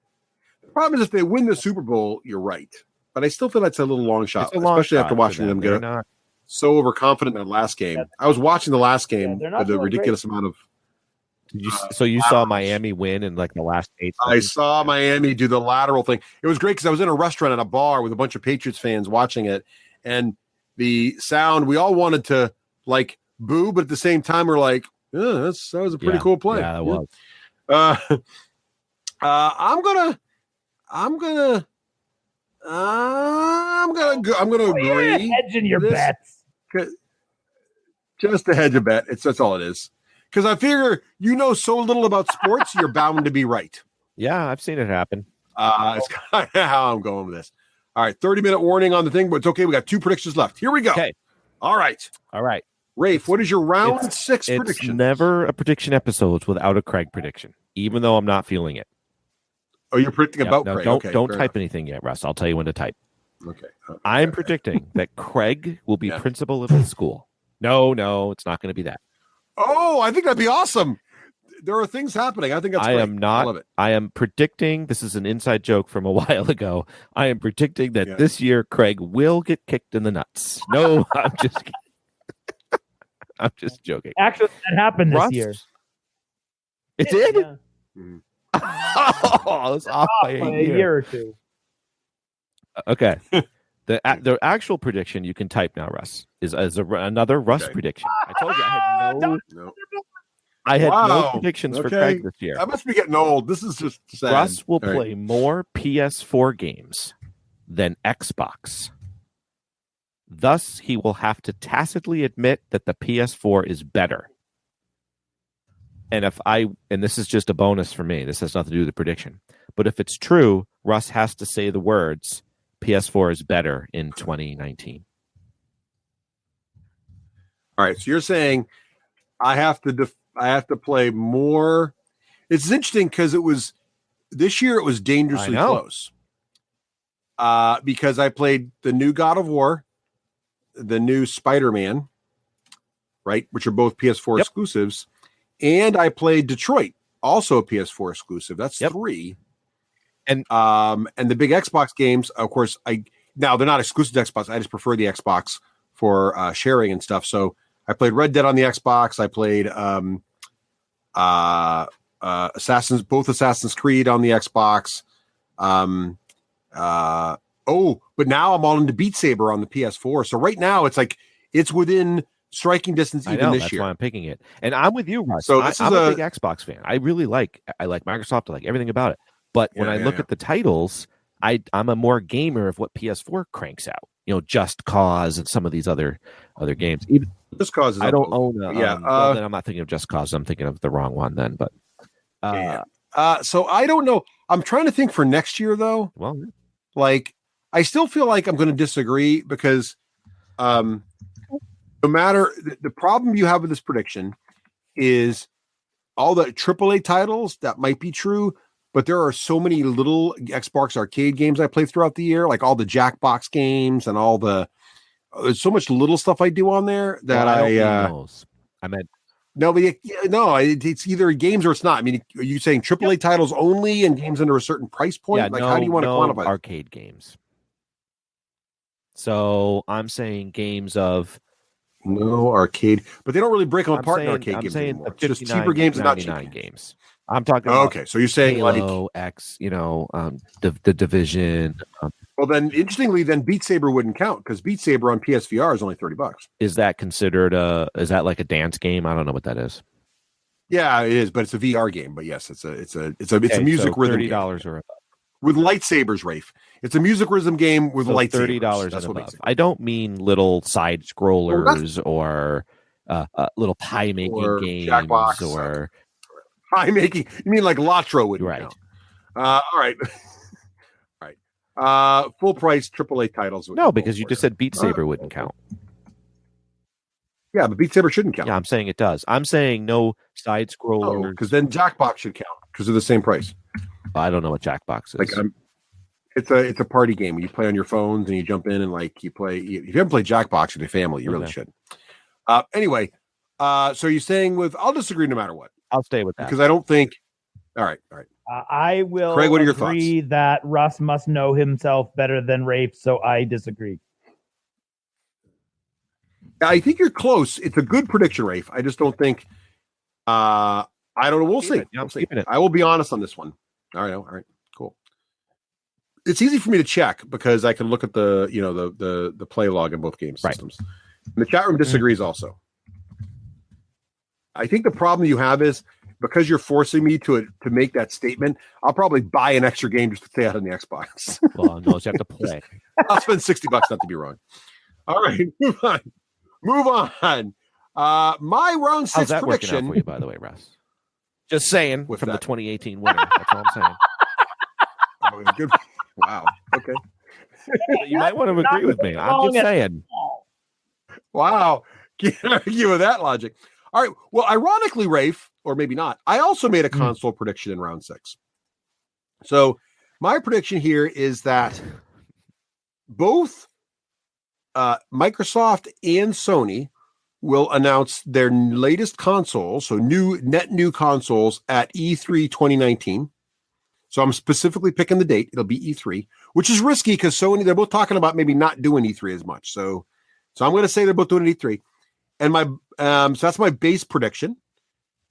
problem is if they win the Super Bowl, you're right. But I still feel that's a little long shot, especially after watching them get so overconfident in that last game. I was watching the last game with a ridiculous amount of. So you saw Miami win in like the last 8 seconds? I saw Miami do the lateral thing. It was great because I was in a restaurant at a bar with a bunch of Patriots fans watching it, and the sound we all wanted to like boo, but at the same time we're like, that was a pretty cool play. Yeah, that was. I'm gonna agree. Hedging your bets. Just a hedge a bet. That's all it is. Because I figure so little about sports, you're bound to be right. Yeah, I've seen it happen. It's kind of how I'm going with this. All right, 30-minute warning on the thing, but it's okay. We got 2 predictions left. Here we go. Okay. All right. Raef, what is your round 6 prediction? It's never a prediction episode without a Craig prediction, even though I'm not feeling it. Oh, you're predicting about Craig. Don't type anything yet, Russ. I'll tell you when to type. Okay. I'm predicting that Craig will be principal of his school. No, it's not going to be that. Oh, I think that'd be awesome. There are things happening. I think that's great. I love it. I am predicting, this is an inside joke from a while ago. I am predicting that this year Craig will get kicked in the nuts. No, I'm just kidding. I'm just joking. Actually, that happened this year. It did? Yeah. Oh, it's off by a year or two. Okay. The actual prediction you can type now, Russ, is another Russ prediction. I told you I had no predictions for Craig this year. I must be getting old. This is just sad. Russ will play more PS4 games than Xbox. Thus, he will have to tacitly admit that the PS4 is better. And this is just a bonus for me. This has nothing to do with the prediction. But if it's true, Russ has to say the words, PS4 is better in 2019. All right. So you're saying I have to play more. It's interesting because this year it was dangerously close. Because I played the new God of War, the new Spider-Man, right, which are both PS4 Yep. exclusives, and I played Detroit, also a PS4 exclusive. That's 3. And the big Xbox games, of course, now they're not exclusive to Xbox. I just prefer the Xbox for sharing and stuff. So I played Red Dead on the Xbox. I played both Assassin's Creed on the Xbox. But now I'm all into Beat Saber on the PS4. So right now it's within striking distance even this that's year. Why I'm picking it. And I'm with you, Russ. So I'm a big Xbox fan. I like Microsoft. I like everything about it. But when I look at the titles, I'm a more gamer of what PS4 cranks out. Just Cause and some of these other games. Even Just Cause is I don't own a well, then I'm not thinking of Just Cause. I'm thinking of the wrong one then. But so I don't know. I'm trying to think for next year though. Well, I still feel like I'm going to disagree because no matter the problem you have with this prediction is all the AAA titles that might be true, but there are so many little Xbox arcade games I play throughout the year, like all the Jackbox games and all there's so much little stuff I do on there that it's either games or it's not. I mean, are you saying AAA titles only and games under a certain price point? How do you want to quantify arcade games? So I'm saying games of no arcade, but they don't really break them apart in arcade games anymore. It's just cheaper games and not cheap games. I'm talking about so you're saying Halo, X, the Division. Well, then interestingly, Beat Saber wouldn't count because Beat Saber on PSVR is only $30. Is that considered is that like a dance game? I don't know what that is. Yeah, it is, but it's a VR game. But yes, it's a music rhythm $30 or above. With lightsabers, Rafe. It's a music rhythm game with lightsabers. $30 and above. I don't mean little side scrollers or little pie making games Jackbox, or pie making. You mean like Latro would count? All right. Full price AAA titles. No, because you just said Beat Saber wouldn't count. Yeah, but Beat Saber shouldn't count. Yeah, I'm saying it does. I'm saying no side scrollers. Because then Jackbox should count because they're the same price. I don't know what Jackbox is. It's a party game where you play on your phones and you jump in and you play. If you haven't played Jackbox with your family, you really should. Anyway, so you're saying I'll disagree no matter what. I'll stay with that because I don't think. All right. I will Craig, what are your agree thoughts? that Russ must know himself better than Rafe, so I disagree. I think you're close. It's a good prediction, Rafe. I just don't think. I don't know. We'll see. I'm keeping it. I will be honest on this one. All right. Cool. It's easy for me to check because I can look at the play log in both game systems. And the chat room disagrees also. I think the problem you have is because you're forcing me to make that statement, I'll probably buy an extra game just to stay out on the Xbox. Well, no, you have to play. I'll spend $60 not to be wrong. All right, move on. My round 6 How's that prediction working out for you, by the way, Russ? Just saying, from the 2018 winner. That's all I'm saying. Good. Wow. Okay. You might want to agree with me. I'm just saying. Wow. Can't argue with that logic. All right. Well, ironically, Rafe, or maybe not, I also made a console prediction in round 6. So my prediction here is that both Microsoft and Sony will announce their latest consoles, so net new consoles at E3 2019. So I'm specifically picking the date. It'll be E3, which is risky because Sony, they're both talking about maybe not doing E3 as much. So I'm going to say they're both doing E3. And so that's my base prediction.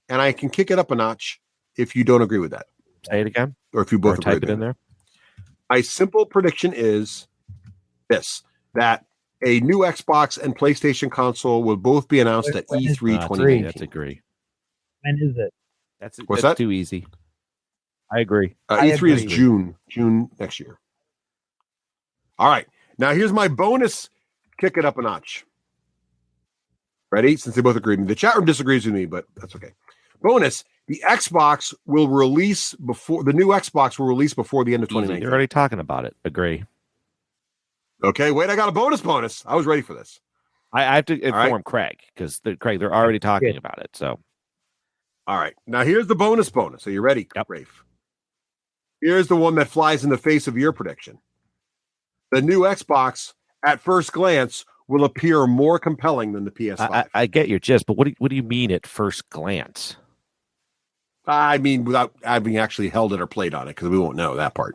And I can kick it up a notch if you don't agree with that. Say it again. Or if you both agree type it in there. My simple prediction is this, that a new Xbox and PlayStation console will both be announced at E3 2019. That's agree. When is it? That's too easy. I agree. E3 is June next year. All right. Now here's my bonus. Kick it up a notch. Ready? Since they both agree with me. The chat room disagrees with me, but that's okay. Bonus. The Xbox will release before the new Xbox will release before the end of 2019. You're already talking about it. Agree. Okay, wait, I got a bonus. I was ready for this. I have to inform Craig because Craig, they're already talking about it. So, all right. Now here's the bonus. Are you ready, Rafe? Here's the one that flies in the face of your prediction. The new Xbox, at first glance, will appear more compelling than the PS5. I get your gist, but what do you mean at first glance? I mean, without having actually held it or played on it, because we won't know that part.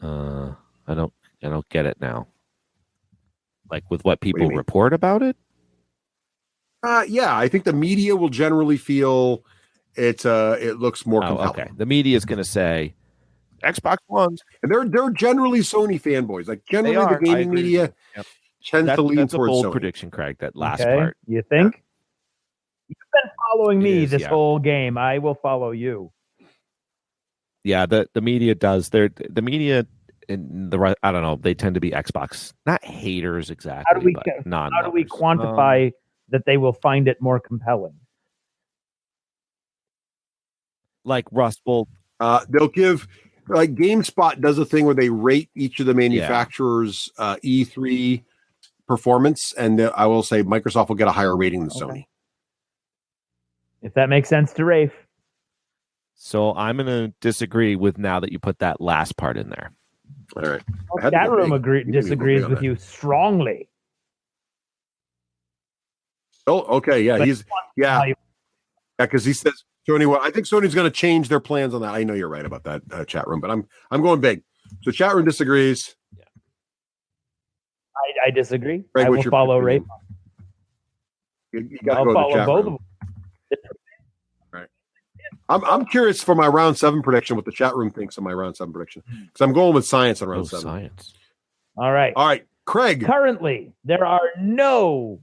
I don't get it now. Like with what people mean? report about it? Yeah, I think the media will generally feel it looks more compelling. Okay. The media is going to say Xbox Ones, and they're generally Sony fanboys. Like generally, the gaming media tends to lean that's towards a bold Sony. prediction, Craig. That last part. You think? Yeah. You've been following me this whole game. I will follow you. Yeah, the media does. The media and the I don't know. They tend to be Xbox, not haters exactly. How do we quantify that they will find it more compelling? Like Russ will. They'll give, like GameSpot does a thing where they rate each of the manufacturers' E3 performance, and I will say Microsoft will get a higher rating than Sony. If that makes sense to Raef. So I'm going to disagree with now that you put that last part in there. All right. Well, that room disagrees with you strongly. Oh, okay. Yeah, because he says Sony. Well, I think Sony's going to change their plans on that. I know you're right about that, chat room, but I'm going big. So chat room disagrees. Yeah. I disagree. Greg, I will follow Raef. You got to go to the chat both room. Of them. Right. I'm curious for my round 7 prediction what the chat room thinks of my round 7 prediction, because I'm going with science on round 7. Science. All right, Craig. Currently, there are no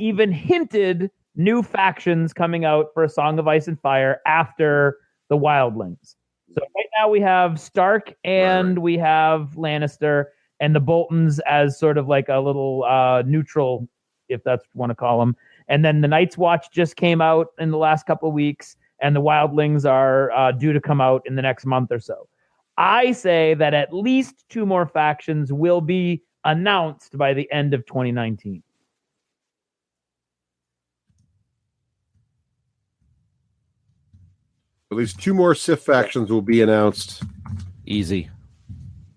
even hinted new factions coming out for A Song of Ice and Fire after the Wildlings. So right now we have Stark and we have Lannister and the Boltons as sort of like a little neutral, if that's what you want to call them. And then the Night's Watch just came out in the last couple of weeks, and the Wildlings are due to come out in the next month or so. I say that at least 2 more factions will be announced by the end of 2019. At least 2 more Sith factions will be announced. Easy.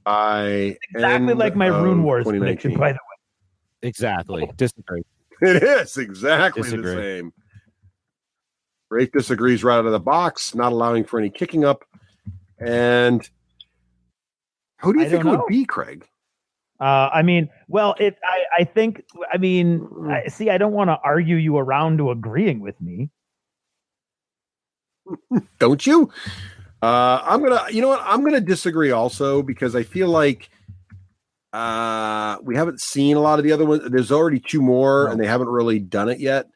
Exactly like my Rune Wars prediction, by the way. Exactly. Disagree. It is exactly the same. Rafe disagrees right out of the box, not allowing for any kicking up. And who do you think it would be, Craig? I think, I don't want to argue you around to agreeing with me. Don't you? I'm gonna disagree also, because I feel like we haven't seen a lot of the other ones. There's already 2 more, and they haven't really done it yet.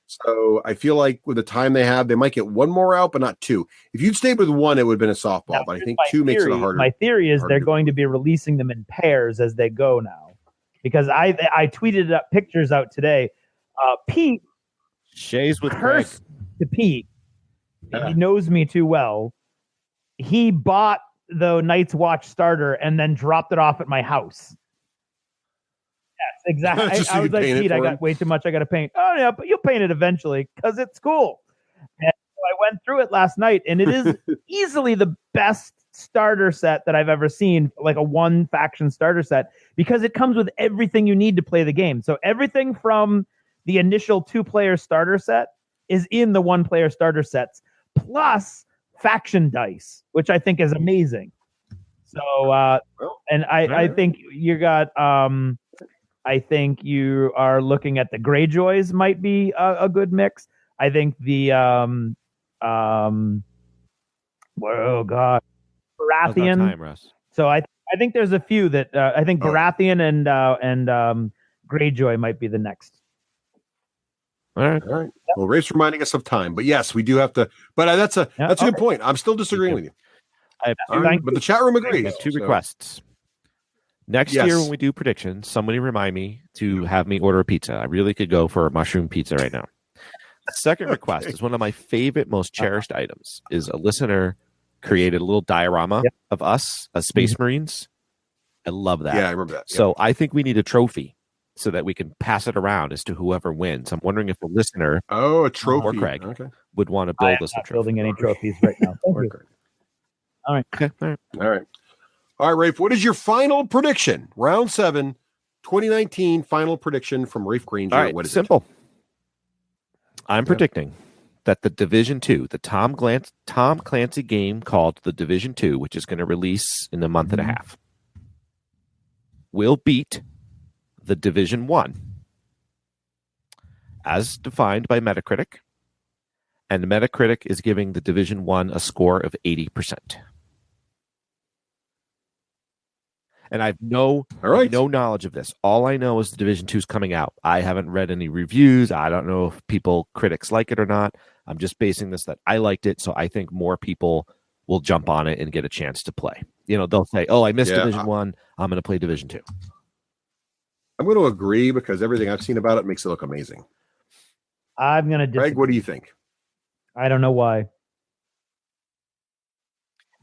So I feel like with the time they have, they might get 1 more out, but not 2. If you'd stayed with 1, it would have been a softball. Now, but I think 2 makes it a harder. My theory is they're going to be releasing them in pairs as they go now, because I tweeted up pictures out today. Pete Shays with cursed to Pete. He knows me too well. He bought the Night's Watch starter and then dropped it off at my house. Yes, exactly. I was like, Pete, I got way too much I got to paint. Oh, yeah, but you'll paint it eventually because it's cool. And so I went through it last night, and it is easily the best starter set that I've ever seen, like a 1-faction starter set, because it comes with everything you need to play the game. So everything from the initial 2-player starter set is in the 1-player starter sets, plus faction dice, which I think is amazing. So, I think you got, I think you are looking at the Greyjoys might be a good mix. I think the, Baratheon. So I think there's a few that, I think Baratheon and Greyjoy might be the next. All right. Yep. Well, Rafe's reminding us of time, but yes, we do have to. But that's a good point. I'm still disagreeing with you. But the chat room agrees. 2 requests. Next year, when we do predictions, somebody remind me to have me order a pizza. I really could go for a mushroom pizza right now. The second request is one of my favorite, most cherished items. Is a listener created a little diorama of us as Space Marines. I love that. Yeah, I remember that. So I think we need a trophy, so that we can pass it around as to whoever wins. I'm wondering if a listener, a trophy, or Craig, would want to build us a trophy. Building any trophies right now. All right. Okay. All right. All right, Rafe. What is your final prediction? Round 7, 2019 final prediction from Raef Granger. All right, What is simple. I'm predicting that the Division 2, the Tom Clancy game called the Division 2, which is going to release in a month and a half, will beat the Division 1 as defined by Metacritic. And Metacritic is giving the Division 1 a score of 80%. And I have no knowledge of this. All I know is the Division 2 is coming out. I haven't read any reviews. I don't know if critics like it or not. I'm just basing this that I liked it, so I think more people will jump on it and get a chance to play. They'll say, "Oh, I missed Division 1. I'm going to play Division 2." I'm going to agree because everything I've seen about it makes it look amazing. I'm going to disagree. Greg, what do you think? I don't know why.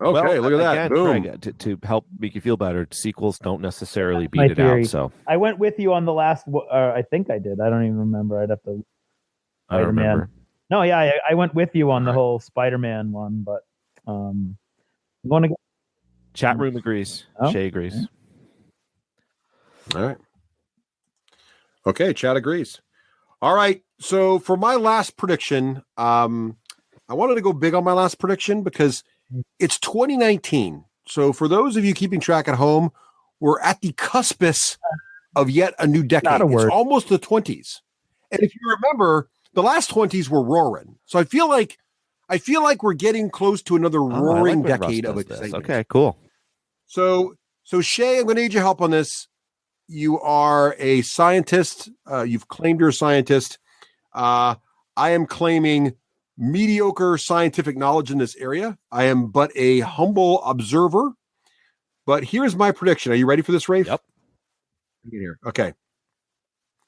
Okay, look at that. Again, Boom. Craig, to help make you feel better, sequels don't necessarily beat it out. So I went with you on the last. I think I did. I don't even remember. I'd have to. I don't remember. No, yeah, I went with you on the whole Spider-Man one, but I'm going to go. Chat room agrees. Oh, Shay agrees. okay. All right. Okay, chat agrees. All right. So for my last prediction, I wanted to go big on my last prediction because it's 2019. So for those of you keeping track at home, we're at the cuspis of yet a new decade. Not a word. It's almost the 20s. And if you remember, the last 20s were roaring. So I feel like we're getting close to another roaring decade of excitement. Okay, cool. So Shay, I'm going to need your help on this. You are a scientist. You've claimed you're a scientist. I am claiming mediocre scientific knowledge in this area. I am but a humble observer. But here's my prediction. Are you ready for this, Raef? Yep. Here. Okay.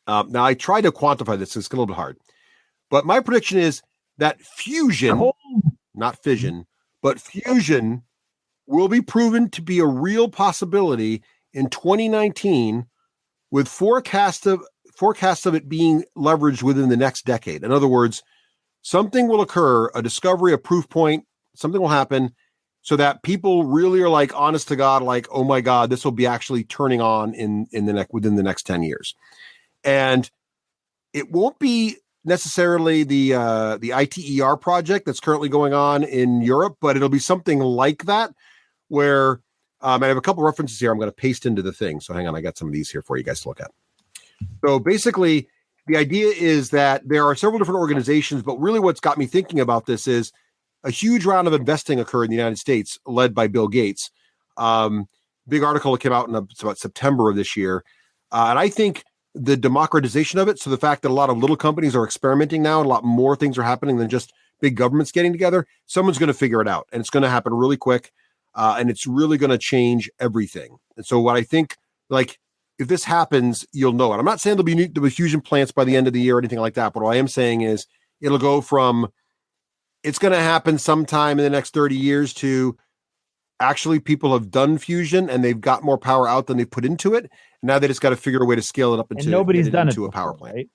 Now, I tried to quantify this. It's a little bit hard. But my prediction is that fusion, not fission, but fusion will be proven to be a real possibility in 2019 with forecasts of it being leveraged within the next decade. In other words, something will occur, a discovery, a proof point, something will happen so that people really are like, honest to God, like, oh my God, this will be actually turning on within the next 10 years. And it won't be necessarily the ITER project that's currently going on in Europe, but it'll be something like that where I have a couple references here I'm going to paste into the thing. So hang on, I got some of these here for you guys to look at. So basically, the idea is that there are several different organizations, but really what's got me thinking about this is a huge round of investing occurred in the United States, led by Bill Gates. Big article that came out in about September of this year. And I think the democratization of it, so the fact that a lot of little companies are experimenting now and a lot more things are happening than just big governments getting together, someone's going to figure it out. And it's going to happen really quick. And it's really going to change everything. And so what I think, like, if this happens, you'll know it. I'm not saying there'll be fusion plants by the end of the year or anything like that, but what I am saying is it'll go from it's going to happen sometime in the next 30 years to actually people have done fusion and they've got more power out than they put into it. Now they just got to figure a way to scale it up into, and nobody's done it into a before, power plant. Right?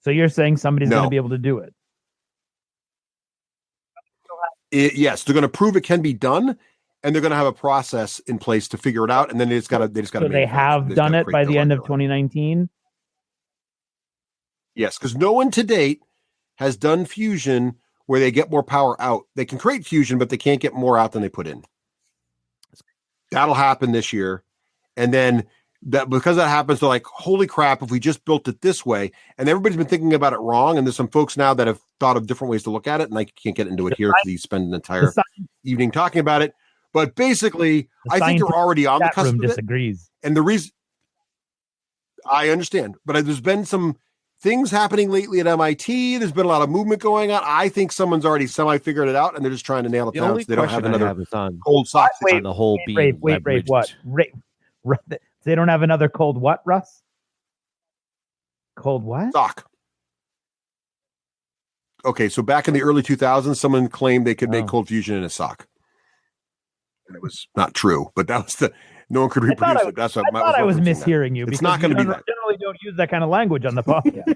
So you're saying somebody's going to be able to do it? Yes, they're going to prove it can be done, and they're going to have a process in place to figure it out, and then they just got to. So they have done it by the end of 2019. Yes, because no one to date has done fusion where they get more power out. They can create fusion, but they can't get more out than they put in. That'll happen this year, and then because that happens, they're like, "Holy crap! If we just built it this way," and everybody's been thinking about it wrong. And there's some folks now that have thought of different ways to look at it, and I can't get into it here because you spend an entire evening talking about it. But basically, I think you're already on the cusp of it. Disagrees. And the reason I understand, but there's been some things happening lately at MIT. There's been a lot of movement going on. I think someone's already semi-figured it out, and they're just trying to nail it down so they don't have another cold sock. On the whole being Raef, what? They don't have another cold what, Russ? Cold what? Sock. Okay, so back in the early 2000s, someone claimed they could make cold fusion in a sock. And it was not true, but that was no one could reproduce it. That's what I thought I was mishearing you. It's not going to be that. Generally don't use that kind of language on the podcast.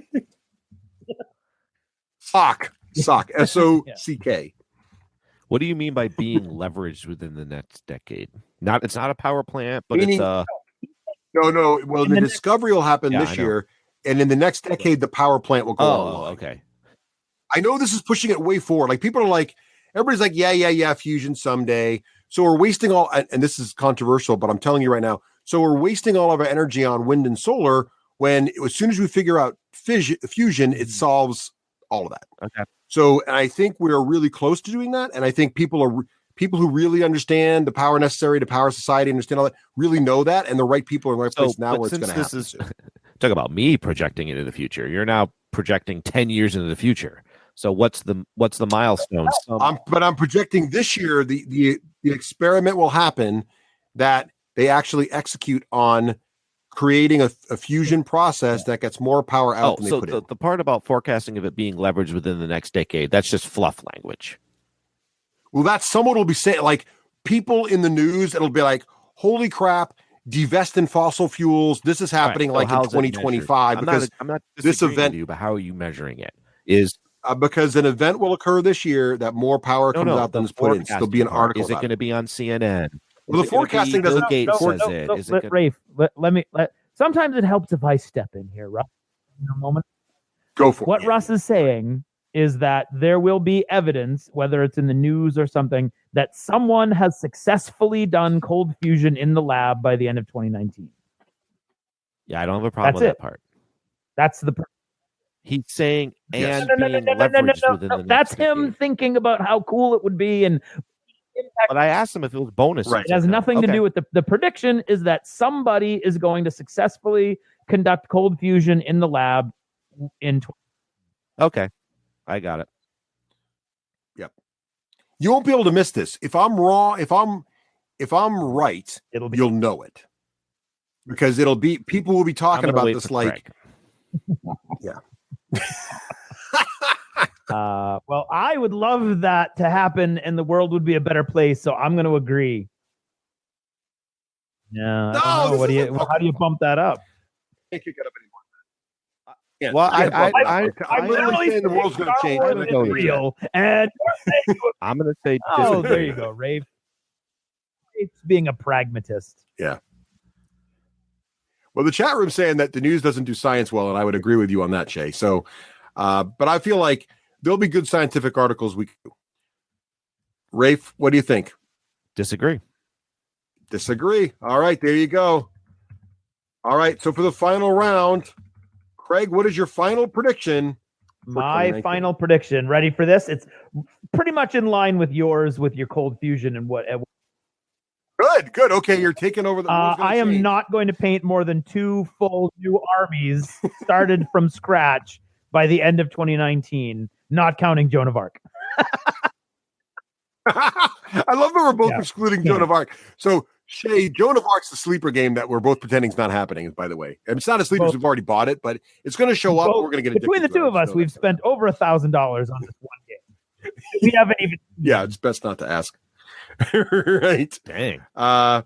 Sock. S-O-C-K. What do you mean by being leveraged within the next decade? It's not a power plant, but Meaning, it's a... No. Well, the discovery will happen Yeah, this year, and in the next decade, the power plant will go online. Okay. I know this is pushing it way forward. Like people are like, everybody's like, yeah, fusion someday. So we're wasting all, and this is controversial, but I'm telling you right now. So we're wasting all of our energy on wind and solar when as soon as we figure out fusion, it solves all of that. Okay. So, and I think we're really close to doing that. And I think people who really understand the power necessary to power society, understand all that, really know that. And the right people are in the right place now where it's going to happen. Talk about me projecting into the future. You're now projecting 10 years into the future. So what's the milestone? But I'm projecting this year the experiment will happen that they actually execute on creating a fusion process that gets more power out than they put in. The part about forecasting of it being leveraged within the next decade, that's just fluff language. Well, that's someone will be saying, like people in the news, it'll be like, holy crap, divest in fossil fuels. This is happening in 2025 because I'm not this event. With you, but how are you measuring it? Because an event will occur this year that more power comes out than is put in. So there'll be an article. Is it going to be on CNN? Well, the forecasting doesn't. Raef, sometimes it helps if I step in here, Russ. In a moment. Go for it. What Russ is saying is that there will be evidence, whether it's in the news or something, that someone has successfully done cold fusion in the lab by the end of 2019. Yeah, I don't have a problem with that part. That's the. He's saying being leveraged within the next That's him decade. Thinking about how cool it would be and. But I asked him if it was bonus. Right. It has nothing to do with the prediction is that somebody is going to successfully conduct cold fusion in the lab in. Okay, I got it. Yep. You won't be able to miss this. If I'm wrong, if I'm right, you'll know it because people will be talking about this like. Yeah. Well, I would love that to happen and the world would be a better place. So I'm going to agree. Yeah. No, how do you bump that up? Can't kick it up anymore. Yeah. Well, I'm literally saying the world's going to change. Real, and I'm going to say. Oh, there you go, Raef. It's being a pragmatist. Yeah. Well, the chat room saying that the news doesn't do science well, and I would agree with you on that, Shay. So, but I feel like there'll be good scientific articles we can do. Raef, what do you think? Disagree. All right, there you go. All right, so for the final round, Craig, what is your final prediction? My final prediction. Ready for this? It's pretty much in line with yours with your cold fusion and what. Good. Okay, you're taking over the. I am not going to paint more than 2 full new armies started from scratch by the end of 2019, not counting Joan of Arc. I love that we're both excluding Joan of Arc. So, Shay, Joan of Arc's the sleeper game that we're both pretending is not happening, by the way. And it's not a sleeper because we've already bought it, but it's going to show up. And we're going to get between the two of us, we've spent over $1,000 on this one game. We haven't even. Yeah, it's best not to ask. Right. Dang. Not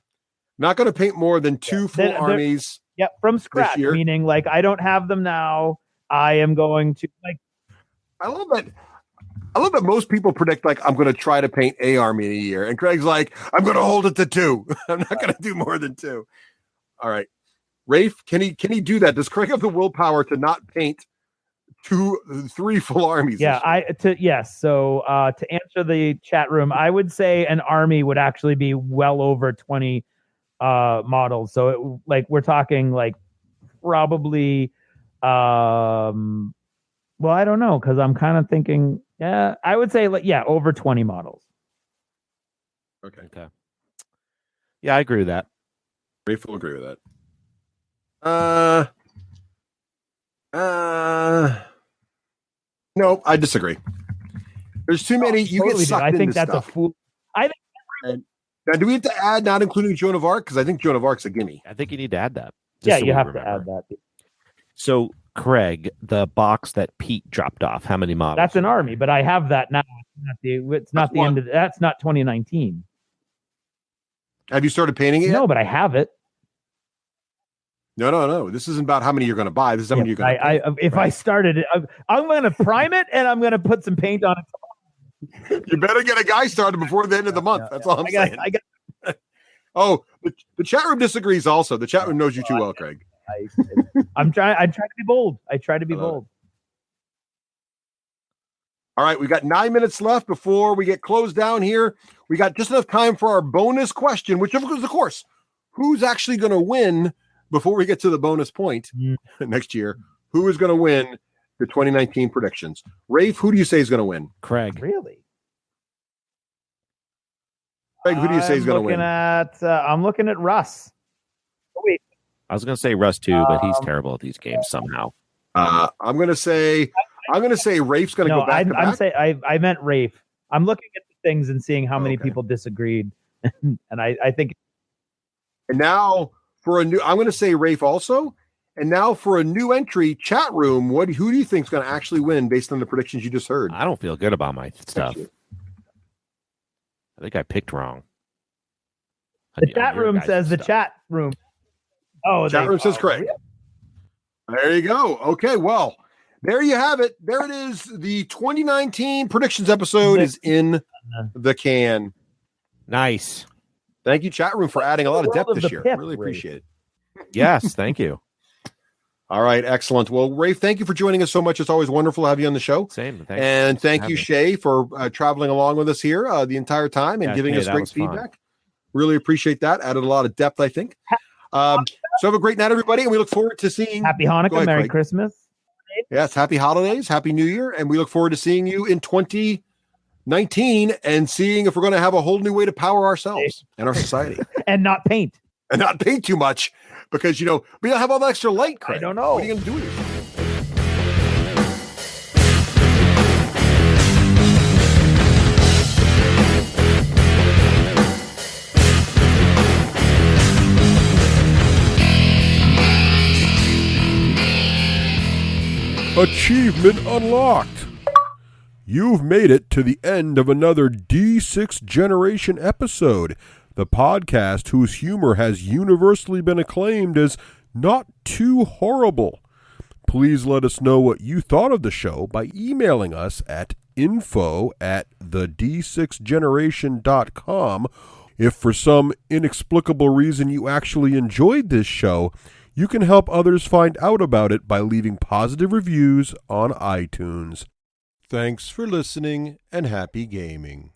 going to paint more than 2 full armies. Yeah, from scratch, meaning like I don't have them now. I am going to like. I love that most people predict like I'm going to try to paint a army in a year, and Craig's like I'm going to hold it to 2. I'm not going to do more than 2. All right, Raef, can he do that? Does Craig have the willpower to not paint 3 full armies? Yeah, yes. So to answer the chat room, I would say an army would actually be well over 20 models. So we're talking like probably. Well, I don't know because I'm kind of thinking. Yeah, I would say over 20 models. Okay. Yeah, I agree with that. Raef will agree with that. No, I disagree. There's too many. You get sucked into I think that's stuff. a fool. I think. Now, do we have to add not including Joan of Arc? Because I think Joan of Arc's a gimme. I think you need to add that. Yeah, you have to add that. So, Craig, the box that Pete dropped off, how many models? That's an army, but I have that now. It's not the end of that's not 2019. Have you started painting it yet? No, but I have it. No. This isn't about how many you're going to buy. This is how many you're going to If I started it, I'm going to prime it and I'm going to put some paint on it. You better get a guy started before the end of the month. That's all I'm saying. The chat room disagrees also. The chat room knows you too well, Craig. I try to be bold. I try to be bold. All right, we got 9 minutes left before we get closed down here. We got just enough time for our bonus question, which of course, who's actually going to win before we get to the bonus point next year? Who is going to win the 2019 predictions? Raef, who do you say is going to win? Craig. Really? Craig, who do you say is going to win? I'm looking at Russ. Oh, wait. I was going to say Russ too, but he's terrible at these games somehow. I'm going to say Rafe's going to go back to back. I meant Raef. I'm looking at the things and seeing how many people disagreed, and I think. And now for I'm going to say Raef also. And now for a new entry, chat room. Who do you think is going to actually win based on the predictions you just heard? I don't feel good about my stuff. I think I picked wrong. The chat room says the chat room. Oh, chat room says Craig. There you go. Okay, well, there you have it. There it is. The 2019 predictions episode is in the can. Nice. Thank you, chat room, for adding a lot of depth this year. Pip, really appreciate it. Yes, thank you. All right, excellent. Well, Raef, thank you for joining us so much. It's always wonderful to have you on the show. Same. And thank you, Shay, for traveling along with us here the entire time and giving us great feedback. Fun. Really appreciate that. Added a lot of depth, I think. So have a great night, everybody, and we look forward to seeing. Happy Hanukkah, Merry Christmas. Yes, happy holidays, happy New Year, and we look forward to seeing you in 2019 and seeing if we're going to have a whole new way to power ourselves and our society. And not paint. And not paint too much because, we don't have all that extra light, Craig. I don't know. What are you going to do with it? Achievement unlocked. You've made it to the end of another D6 Generation episode, the podcast whose humor has universally been acclaimed as not too horrible. Please let us know what you thought of the show by emailing us at info@the d6generation.com. If for some inexplicable reason you actually enjoyed this show, you can help others find out about it by leaving positive reviews on iTunes. Thanks for listening and happy gaming.